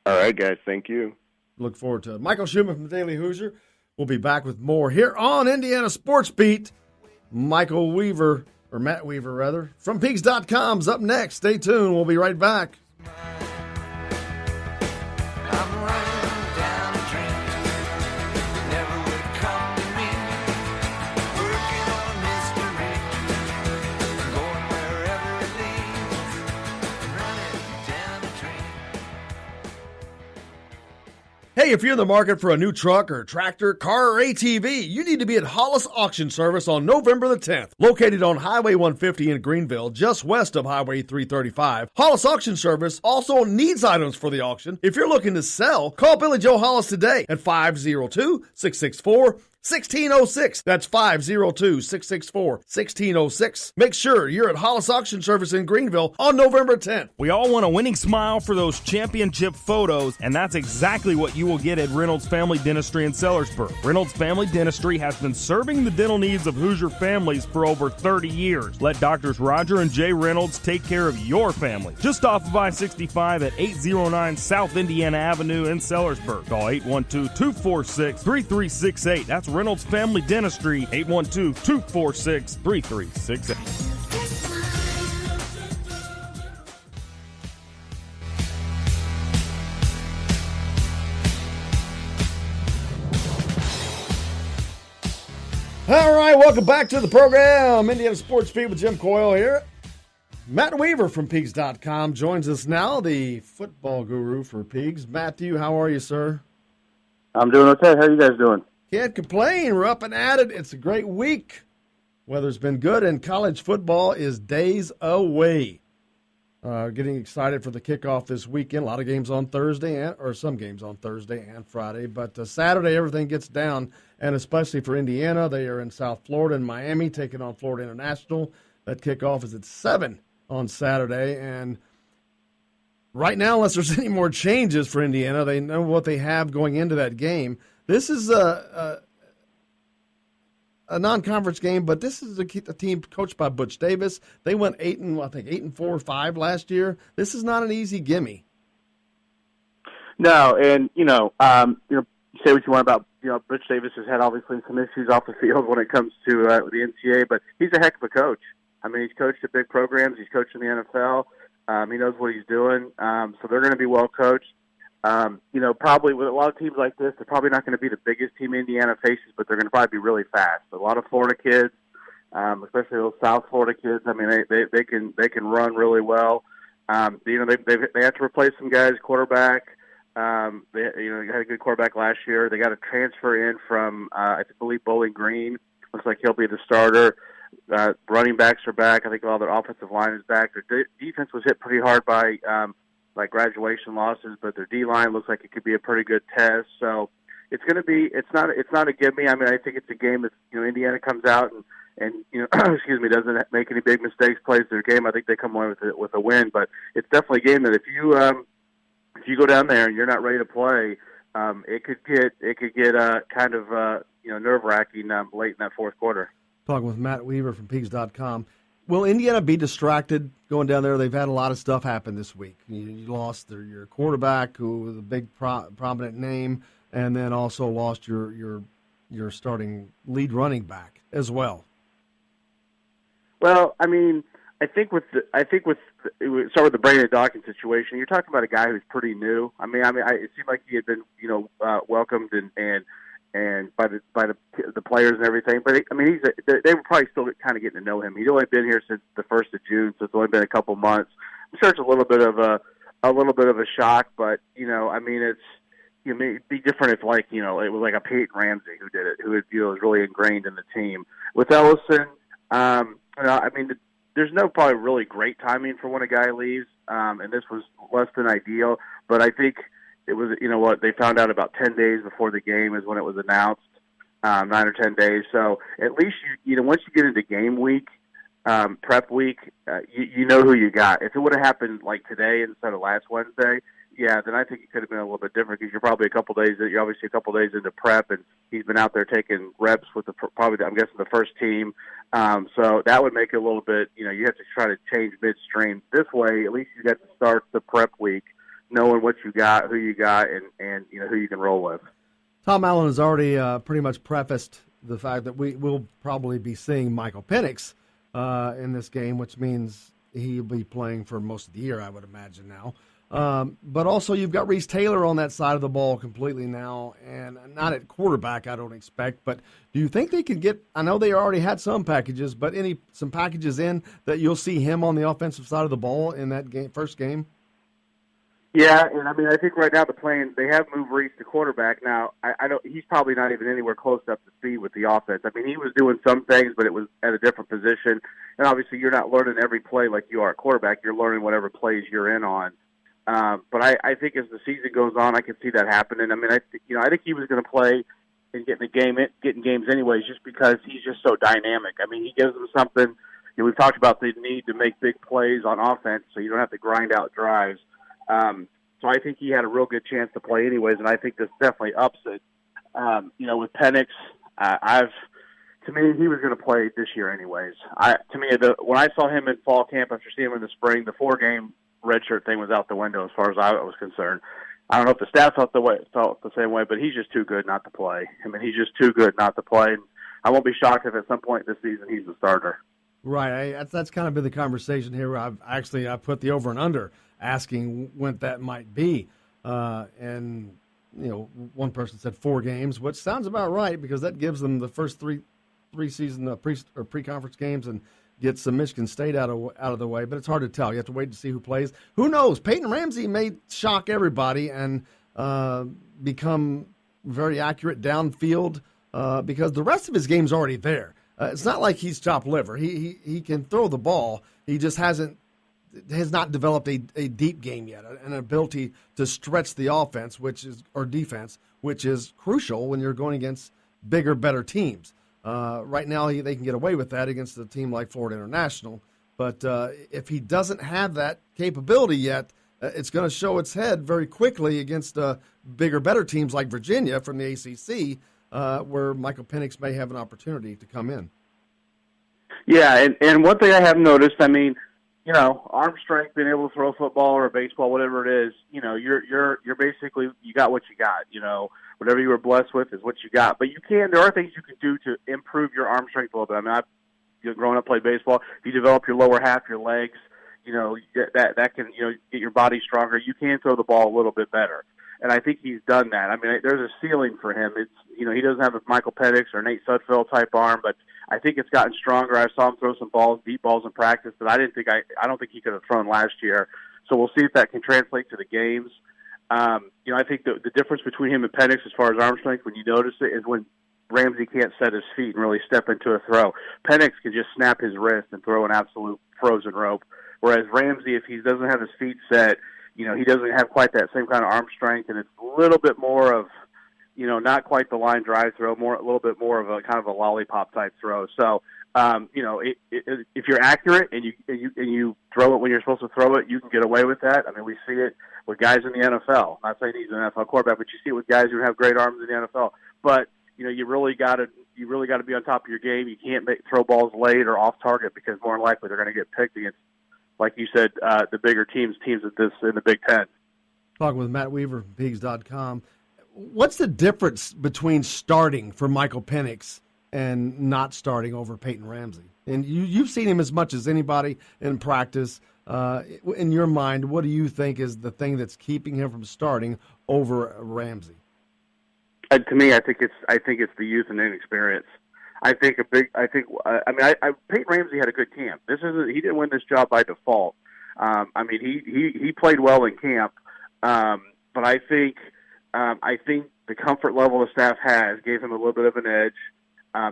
All right, guys, thank you. Look forward to it. Michael Schumann from Daily Hoosier. We'll be back with more here on Indiana Sports Beat. Matt Weaver, from Pigs.com's up next. Stay tuned. We'll be right back. Hey, if you're in the market for a new truck or tractor, car, or ATV, you need to be at Hollis Auction Service on November the 10th. Located on Highway 150 in Greenville, just west of Highway 335, Hollis Auction Service also needs items for the auction. If you're looking to sell, call Billy Joe Hollis today at 502-664-1606. That's 502-664-1606. Make sure you're at Hollis Auction Service in Greenville on November 10th. We all want a winning smile for those championship photos, and that's exactly what you will get at Reynolds Family Dentistry in Sellersburg. Reynolds Family Dentistry has been serving the dental needs of Hoosier families for over 30 years. Let Doctors Roger and Jay Reynolds take care of your family. Just off of I-65 at 809 South Indiana Avenue in Sellersburg. Call 812-246-3368. That's Reynolds Family Dentistry, 812-246-3368. All right, welcome back to the program. Indiana Sports Beat with Jim Coyle here. Matt Weaver from Pigs.com joins us now, the football guru for Pigs. Matthew, how are you, sir? I'm doing okay. How are you guys doing? Can't complain. We're up and at it. It's a great week. Weather's been good, and college football is days away. Getting excited for the kickoff this weekend. A lot of games on Thursday, or some games on Thursday and Friday. But Saturday, everything gets down, and especially for Indiana. They are in South Florida and Miami taking on Florida International. That kickoff is at 7 on Saturday. And right now, unless there's any more changes for Indiana, they know what they have going into that game. This is a non-conference game, but this is a team coached by Butch Davis. They went 8-4 or 5 last year. This is not an easy gimme. No, and say what you want about Butch Davis has had obviously some issues off the field when it comes to the NCAA, but he's a heck of a coach. I mean, he's coached at big programs. He's coached in the NFL. He knows what he's doing. So they're going to be well coached. Probably with a lot of teams like this, they're probably not going to be the biggest team Indiana faces, but they're going to probably be really fast. A lot of Florida kids, especially those South Florida kids. I mean, they can run really well. They have to replace some guys, quarterback. They had a good quarterback last year. They got a transfer in from I believe Bowling Green. Looks like he'll be the starter. Running backs are back. I think all their offensive line is back. Their defense was hit pretty hard by graduation losses, but their D line looks like it could be a pretty good test. So it's going to be. It's not a gimme. I mean, I think it's a game that Indiana comes out and doesn't make any big mistakes, plays their game. I think they come away with a win. But it's definitely a game that if you go down there and you're not ready to play, it could get kind of nerve-wracking late in that fourth quarter. Talking with Matt Weaver from Pigs.com. Will Indiana be distracted going down there? They've had a lot of stuff happen this week. You lost your quarterback, who was a big prominent name, and then also lost your starting lead running back as well. Well, I mean, I think with start with the Brandon Dawkins situation. You're talking about a guy who's pretty new. I mean, it seemed like he had been welcomed and by the players and everything. But they were probably still kind of getting to know him. He'd only been here since the 1st of June, so it's only been a couple months. I'm sure it's a little bit of a shock, but it'd be different if it was like a Peyton Ramsey who did it, who was really ingrained in the team. With Ellison, there's no probably really great timing for when a guy leaves, and this was less than ideal. But I think it was, they found out about 10 days before the game is when it was announced, 9 or 10 days. So at least, once you get into game week, prep week, you know who you got. If it would have happened like today instead of last Wednesday, yeah, then I think it could have been a little bit different because you're obviously a couple days into prep, and he's been out there taking reps with I'm guessing the first team. So that would make it a little bit, you have to try to change midstream. This way, at least you get to start the prep week knowing what you got, who you got, and who you can roll with. Tom Allen has already pretty much prefaced the fact that we will probably be seeing Michael Penix in this game, which means he'll be playing for most of the year, I would imagine now. But also you've got Reese Taylor on that side of the ball completely now, and not at quarterback, I don't expect. But do you think they could get – I know they already had some packages, but some packages in that you'll see him on the offensive side of the ball in that first game? Yeah, and I think right now they have moved Reese to quarterback. Now, I don't. He's probably not even anywhere close up to speed with the offense. I mean, he was doing some things, but it was at a different position. And obviously, you're not learning every play like you are at quarterback. You're learning whatever plays you're in on. But I think as the season goes on, I can see that happening. I mean, I think he was going to play and getting games anyways, just because he's just so dynamic. I mean, he gives them something. We've talked about the need to make big plays on offense, so you don't have to grind out drives. So I think he had a real good chance to play anyways, and I think this definitely ups it. With Penix, to me, he was going to play this year anyways. When I saw him in fall camp after seeing him in the spring, the 4-game redshirt thing was out the window as far as I was concerned. I don't know if the staff felt the same way, but he's just too good not to play. I mean, he's just too good not to play. I won't be shocked if at some point this season he's the starter. Right. That's kind of been the conversation here. I put the over and under, asking when that might be. And one person said 4 games, which sounds about right because that gives them the first three season pre-conference games and gets the Michigan State out of the way. But it's hard to tell. You have to wait to see who plays. Who knows? Peyton Ramsey may shock everybody and become very accurate downfield because the rest of his game's already there. It's not like he's chopped liver. He can throw the ball. He just has not developed a deep game yet, an ability to stretch the offense, defense, which is crucial when you're going against bigger, better teams. Right now, they can get away with that against a team like Florida International. But if he doesn't have that capability yet, it's going to show its head very quickly against bigger, better teams like Virginia from the ACC. where Michael Penix may have an opportunity to come in. Yeah, and one thing I have noticed, I mean, arm strength, being able to throw a football or a baseball, whatever it is, you're basically, you got what you got. Whatever you were blessed with is what you got. But there are things you can do to improve your arm strength a little bit. I mean, growing up, played baseball. If you develop your lower half, your legs, that can, get your body stronger. You can throw the ball a little bit better. And I think he's done that. I mean, there's a ceiling for him. It's, he doesn't have a Michael Penix or Nate Sudfeld type arm, but I think it's gotten stronger. I saw him throw some deep balls in practice that I don't think he could have thrown last year. So we'll see if that can translate to the games. I think the difference between him and Penix as far as arm strength, when you notice it, is when Ramsey can't set his feet and really step into a throw. Penix can just snap his wrist and throw an absolute frozen rope. Whereas Ramsey, if he doesn't have his feet set, he doesn't have quite that same kind of arm strength, and it's a little bit more of, not quite the line drive throw, a little bit more of a kind of a lollipop type throw. So, if you're accurate and you throw it when you're supposed to throw it, you can get away with that. I mean, we see it with guys in the NFL. I'm not saying he's an NFL quarterback, but you see it with guys who have great arms in the NFL. But you really got to be on top of your game. You can't throw balls late or off target, because more than likely they're going to get picked against, like you said, the bigger teams at this in the Big Ten. Talking with Matt Weaver from Pigs.com. What's the difference between starting for Michael Penix and not starting over Peyton Ramsey? And you've seen him as much as anybody in practice. In your mind, what do you think is the thing that's keeping him from starting over Ramsey? To me, I think it's the youth and inexperience. Peyton Ramsey had a good camp. He didn't win this job by default. He played well in camp, but I think the comfort level the staff has gave him a little bit of an edge.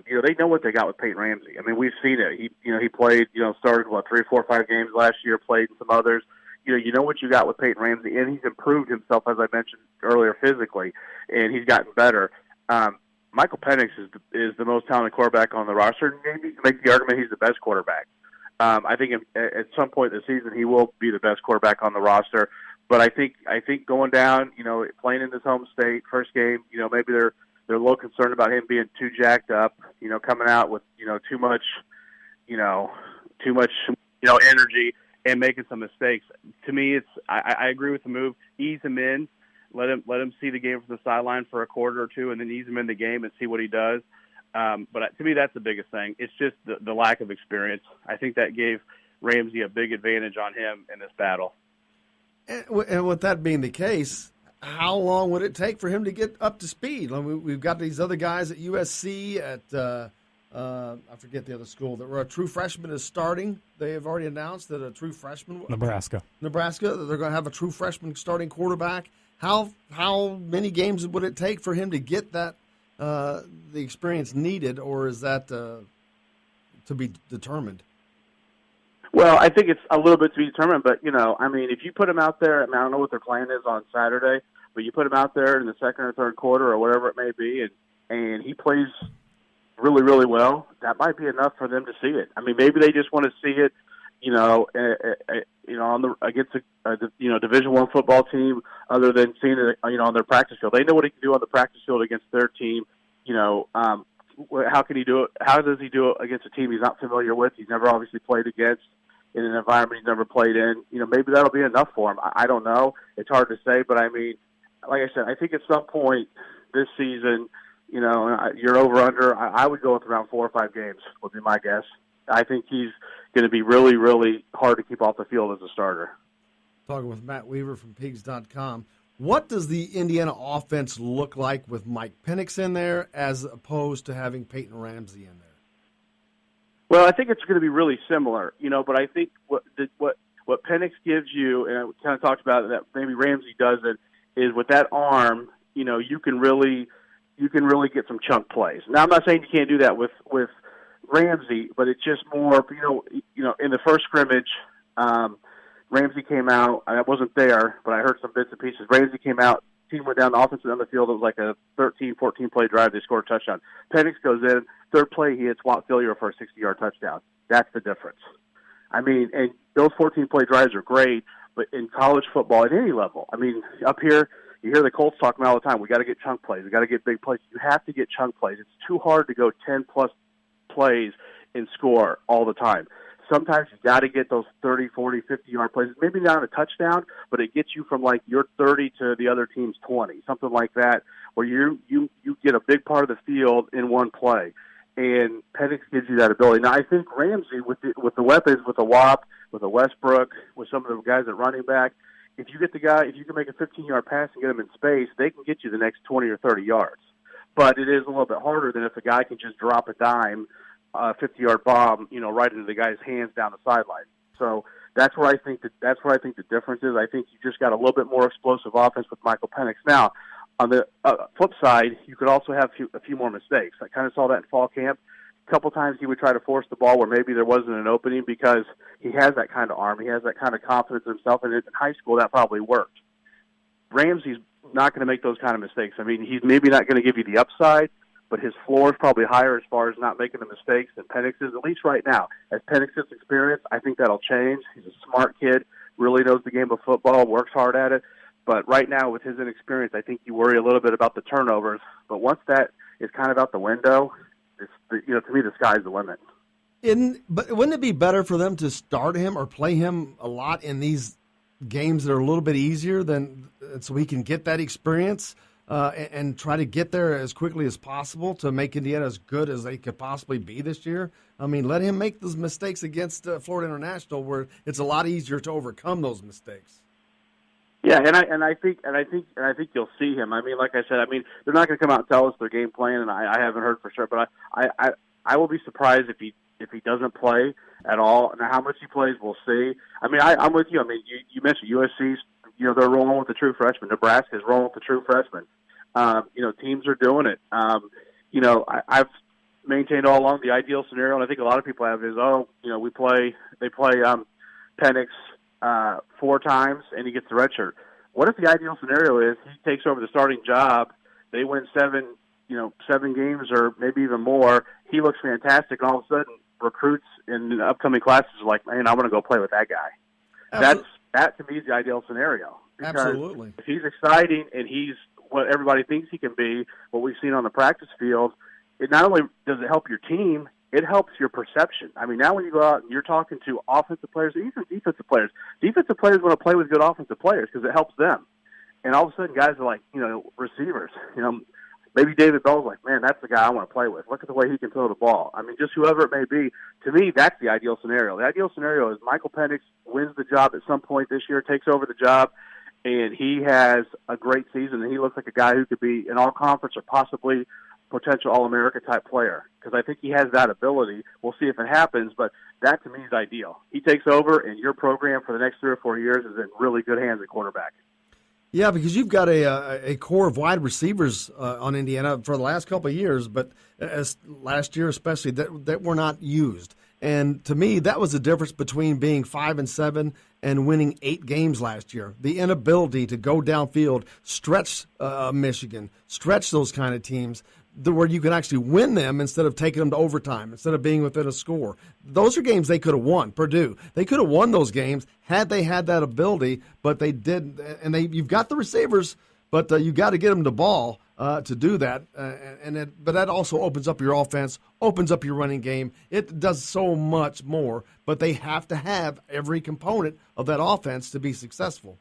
They know what they got with Peyton Ramsey. I mean, we've seen it. He played, started 3, 4, 5 games last year, played in some others. You know what you got with Peyton Ramsey, and he's improved himself, as I mentioned earlier, physically, and he's gotten better. Michael Penix is the most talented quarterback on the roster. Maybe you can make the argument he's the best quarterback. I think at some point this season he will be the best quarterback on the roster. But I think going down, playing in his home state, first game, maybe they're a little concerned about him being too jacked up, coming out with too much energy and making some mistakes. To me, I agree with the move. Ease him in. Let him see the game from the sideline for a quarter or two, and then ease him in the game and see what he does. But to me, that's the biggest thing. It's just the lack of experience. I think that gave Ramsey a big advantage on him in this battle. And with that being the case, how long would it take for him to get up to speed? We've got these other guys at USC, I forget the other school, that were a true freshman is starting. They have already announced that a true freshman. Nebraska, they're going to have a true freshman starting quarterback. How many games would it take for him to get that the experience needed, or is that to be determined? Well, I think it's a little bit to be determined, but, if you put him out there, I don't know what their plan is on Saturday, but you put him out there in the second or third quarter or whatever it may be, and he plays really, really well, that might be enough for them to see it. I mean, maybe they just want to see it, against a Division I football team, other than seeing it, on their practice field. They know what he can do on the practice field against their team. How can he do it? How does he do it against a team he's not familiar with? He's never obviously played against, in an environment he's never played in. Maybe that'll be enough for him. I don't know. It's hard to say, but I mean, like I said, I think at some point this season, you're over under. I would go with around 4 or 5 games would be my guess. I think he's going to be really, really hard to keep off the field as a starter. Talking with Matt Weaver from Pigs.com. What does the Indiana offense look like with Mike Penix in there as opposed to having Peyton Ramsey in there? Well, I think it's going to be really similar, but I think what Penix gives you, and I kind of talked about it, that maybe Ramsey doesn't, is with that arm, you can really get some chunk plays. Now, I'm not saying you can't do that with Ramsey, but it's just more, in the first scrimmage, Ramsey came out. I wasn't there, but I heard some bits and pieces. Ramsey came out. Team went down the offensive end of the field. It was like a 13, 14-play drive. They scored a touchdown. Penix goes in. Third play, he hits Walt Philyor for a 60-yard touchdown. That's the difference. I mean, and those 14-play drives are great, but in college football at any level, I mean, up here, You hear the Colts talking all the time. We got to get chunk plays. We got to get big plays. You have to get chunk plays. It's too hard to go 10-plus plays and score all the time. Sometimes you got to get those 30, 40, 50-yard plays. Maybe not a touchdown, but it gets you from like your 30 to the other team's 20, something like that, where you get a big part of the field in one play. And Penix gives you that ability. Now, I think Ramsey, with the weapons, with a Wap, with a Westbrook, with some of the guys at running back, if you can make a 15-yard pass and get them in space, they can get you the next 20 or 30 yards. But it is a little bit harder than if a guy can just drop a dime, 50-yard bomb, right into the guy's hands down the sideline. So that's where I think the difference is. I think you just got a little bit more explosive offense with Michael Penix. Now, on the flip side, you could also have a few more mistakes. I kind of saw that in fall camp. A couple times he would try to force the ball where maybe there wasn't an opening because he has that kind of arm. He has that kind of confidence in himself, and in high school that probably worked. Ramsey's not going to make those kind of mistakes. I mean, he's maybe not going to give you the upside, but his floor is probably higher as far as not making the mistakes than Penix is, at least right now. As Penix gets experience, I think that'll change. He's a smart kid, really knows the game of football, works hard at it. But right now, with his inexperience, I think you worry a little bit about the turnovers. But once that is kind of out the window, to me, the sky's the limit. But wouldn't it be better for them to start him or play him a lot in these games that are a little bit easier so he can get that experience and try to get there as quickly as possible to make Indiana as good as they could possibly be this year? I mean, let him make those mistakes against Florida International, where it's a lot easier to overcome those mistakes. Yeah, and I think you'll see him. I mean, like I said, they're not going to come out and tell us their game plan, and I haven't heard for sure. But I will be surprised if he doesn't play at all. Now, how much he plays, we'll see. I mean, I'm with you. I mean, you mentioned USC's. They're rolling with the true freshman. Nebraska's rolling with the true freshman. Teams are doing it. I've maintained all along the ideal scenario, and I think a lot of people have is, they play Penix 4 times and he gets the red shirt. What if the ideal scenario is he takes over the starting job, they win 7 games or maybe even more, he looks fantastic, and all of a sudden recruits in the upcoming classes are like, man, I want to go play with that guy. That to me is the ideal scenario. Because Absolutely. If he's exciting and he's what everybody thinks he can be, what we've seen on the practice field, it not only does it help your team, it helps your perception. I mean, now when you go out and you're talking to offensive players, even defensive players want to play with good offensive players because it helps them. And all of a sudden, guys are like, receivers. Maybe David Bell's like, man, that's the guy I want to play with. Look at the way he can throw the ball. I mean, just whoever it may be. To me, that's the ideal scenario. The ideal scenario is Michael Penix wins the job at some point this year, takes over the job, and he has a great season, and he looks like a guy who could be an all-conference or possibly potential All-America type player, because I think he has that ability. We'll see if it happens, but that to me is ideal. He takes over, and your program for the next 3 or 4 years is in really good hands at quarterback. Yeah, because you've got a core of wide receivers on Indiana for the last couple of years, but as last year especially, that were not used. And to me, that was the difference between being 5-7 and winning 8 games last year. The inability to go downfield, stretch Michigan, stretch those kind of teams, where you can actually win them instead of taking them to overtime, instead of being within a score. Those are games they could have won. Purdue, they could have won those games had they had that ability, but they didn't. And you've got the receivers, but you got to get them the ball to do that. But that also opens up your offense, opens up your running game. It does so much more, but they have to have every component of that offense to be successful.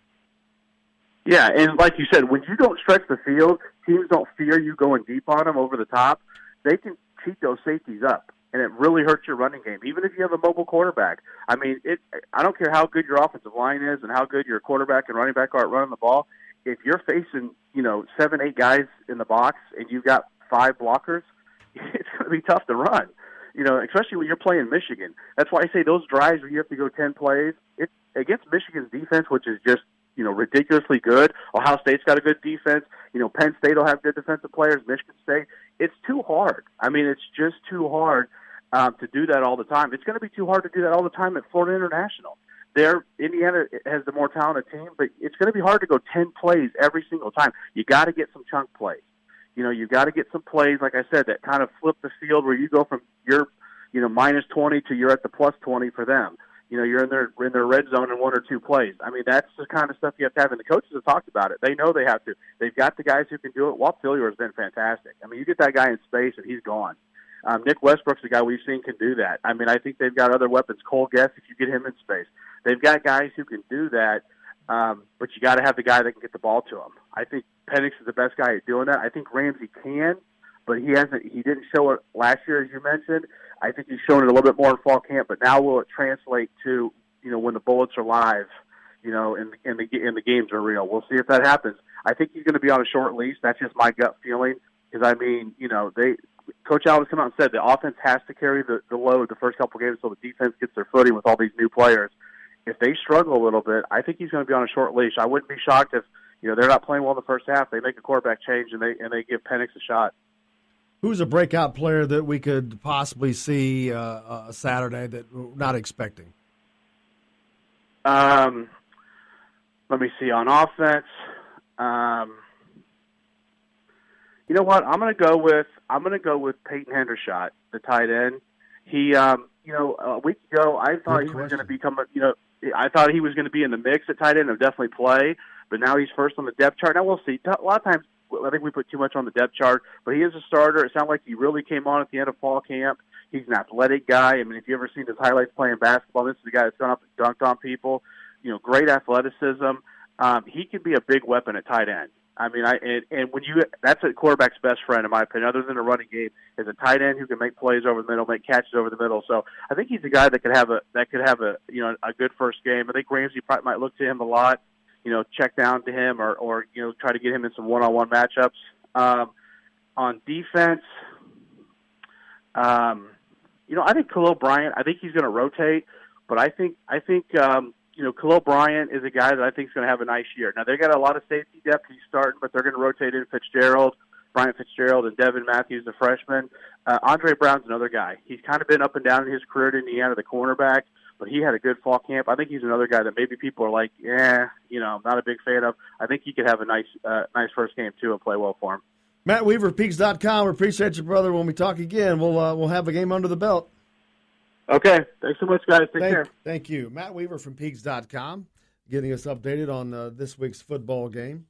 Yeah, and like you said, when you don't stretch the field, teams don't fear you going deep on them over the top. They can cheat those safeties up, and it really hurts your running game, even if you have a mobile quarterback. I mean, I don't care how good your offensive line is and how good your quarterback and running back are at running the ball. If you're facing, 7, 8 guys in the box and you've got 5 blockers, it's going to be tough to run. Especially when you're playing Michigan. That's why I say those drives where you have to go 10 plays, it's against Michigan's defense, which is just ridiculously good. Ohio State's got a good defense. Penn State will have good defensive players. Michigan State. It's too hard. I mean, it's just too hard to do that all the time. It's going to be too hard to do that all the time at Florida International. Indiana has the more talented team, but it's going to be hard to go 10 plays every single time. You got to get some chunk plays. You got to get some plays, like I said, that kind of flip the field where you go from your, -20 to you're at the +20 for them. you're in their red zone in 1 or 2 plays. I mean, that's the kind of stuff you have to have, and the coaches have talked about it. They know they have to. They've got the guys who can do it. Walt Phillier has been fantastic. I mean, you get that guy in space, and he's gone. Nick Westbrook's the guy we've seen can do that. I mean, I think they've got other weapons. Cole Guest, if you get him in space. They've got guys who can do that, but you got to have the guy that can get the ball to him. I think Penix is the best guy at doing that. I think Ramsey can, but he hasn't. He didn't show it last year, as you mentioned. I think he's shown it a little bit more in fall camp, but now will it translate to, when the bullets are live, and the games are real? We'll see if that happens. I think he's going to be on a short leash. That's just my gut feeling. Because I mean, Coach Alves come out and said the offense has to carry the load the first couple games until the defense gets their footing with all these new players. If they struggle a little bit, I think he's going to be on a short leash. I wouldn't be shocked if they're not playing well in the first half. They make a quarterback change and they give Penix a shot. Who's a breakout player that we could possibly see Saturday that we're not expecting? Let me see on offense. You know what? I'm going to go with Peyton Hendershot, the tight end. He, a week ago, I thought he was going to become I thought he was going to be in the mix at tight end and definitely play. But now he's first on the depth chart. Now we'll see. A lot of times, I think we put too much on the depth chart, but he is a starter. It sounded like he really came on at the end of fall camp. He's an athletic guy. I mean, if you ever seen his highlights playing basketball, this is the guy that's gone up and dunked on people. Great athleticism. He could be a big weapon at tight end. I mean, that's a quarterback's best friend, in my opinion, other than a running game, is a tight end who can make plays over the middle, make catches over the middle. So I think he's a guy that could have a good first game. I think Ramsey probably might look to him a lot, check down to him or try to get him in some one-on-one matchups. On defense, I think Khalil Bryant, I think he's going to rotate, but I think Khalil Bryant is a guy that I think is going to have a nice year. Now, they got a lot of safety depth he's starting, but they're going to rotate in Bryant Fitzgerald, and Devin Matthews, the freshman. Andre Brown's another guy. He's kind of been up and down in his career at Indiana, the cornerback, but he had a good fall camp. I think he's another guy that maybe people are like, I'm not a big fan of. I think he could have a nice first game, too, and play well for him. Matt Weaver, Peaks.com. We appreciate you, brother. When we talk again, we'll have a game under the belt. Okay. Thanks so much, guys. Take care. Thank you. Matt Weaver from Peaks.com getting us updated on this week's football game.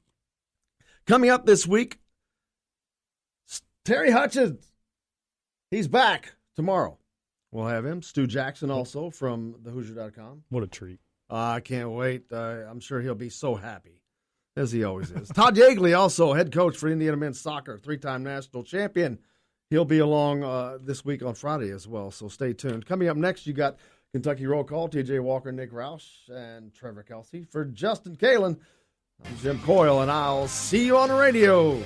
Coming up this week, Terry Hutchins. He's back tomorrow. We'll have him. Stu Jackson also from thehoosier.com. What a treat. I can't wait. I'm sure he'll be so happy, as he always is. Todd Yeagley, also head coach for Indiana men's soccer, 3-time national champion. He'll be along this week on Friday as well, so stay tuned. Coming up next, you got Kentucky Roll Call, T.J. Walker, Nick Roush, and Trevor Kelsey. For Justin Kalen, I'm Jim Coyle, and I'll see you on the radio.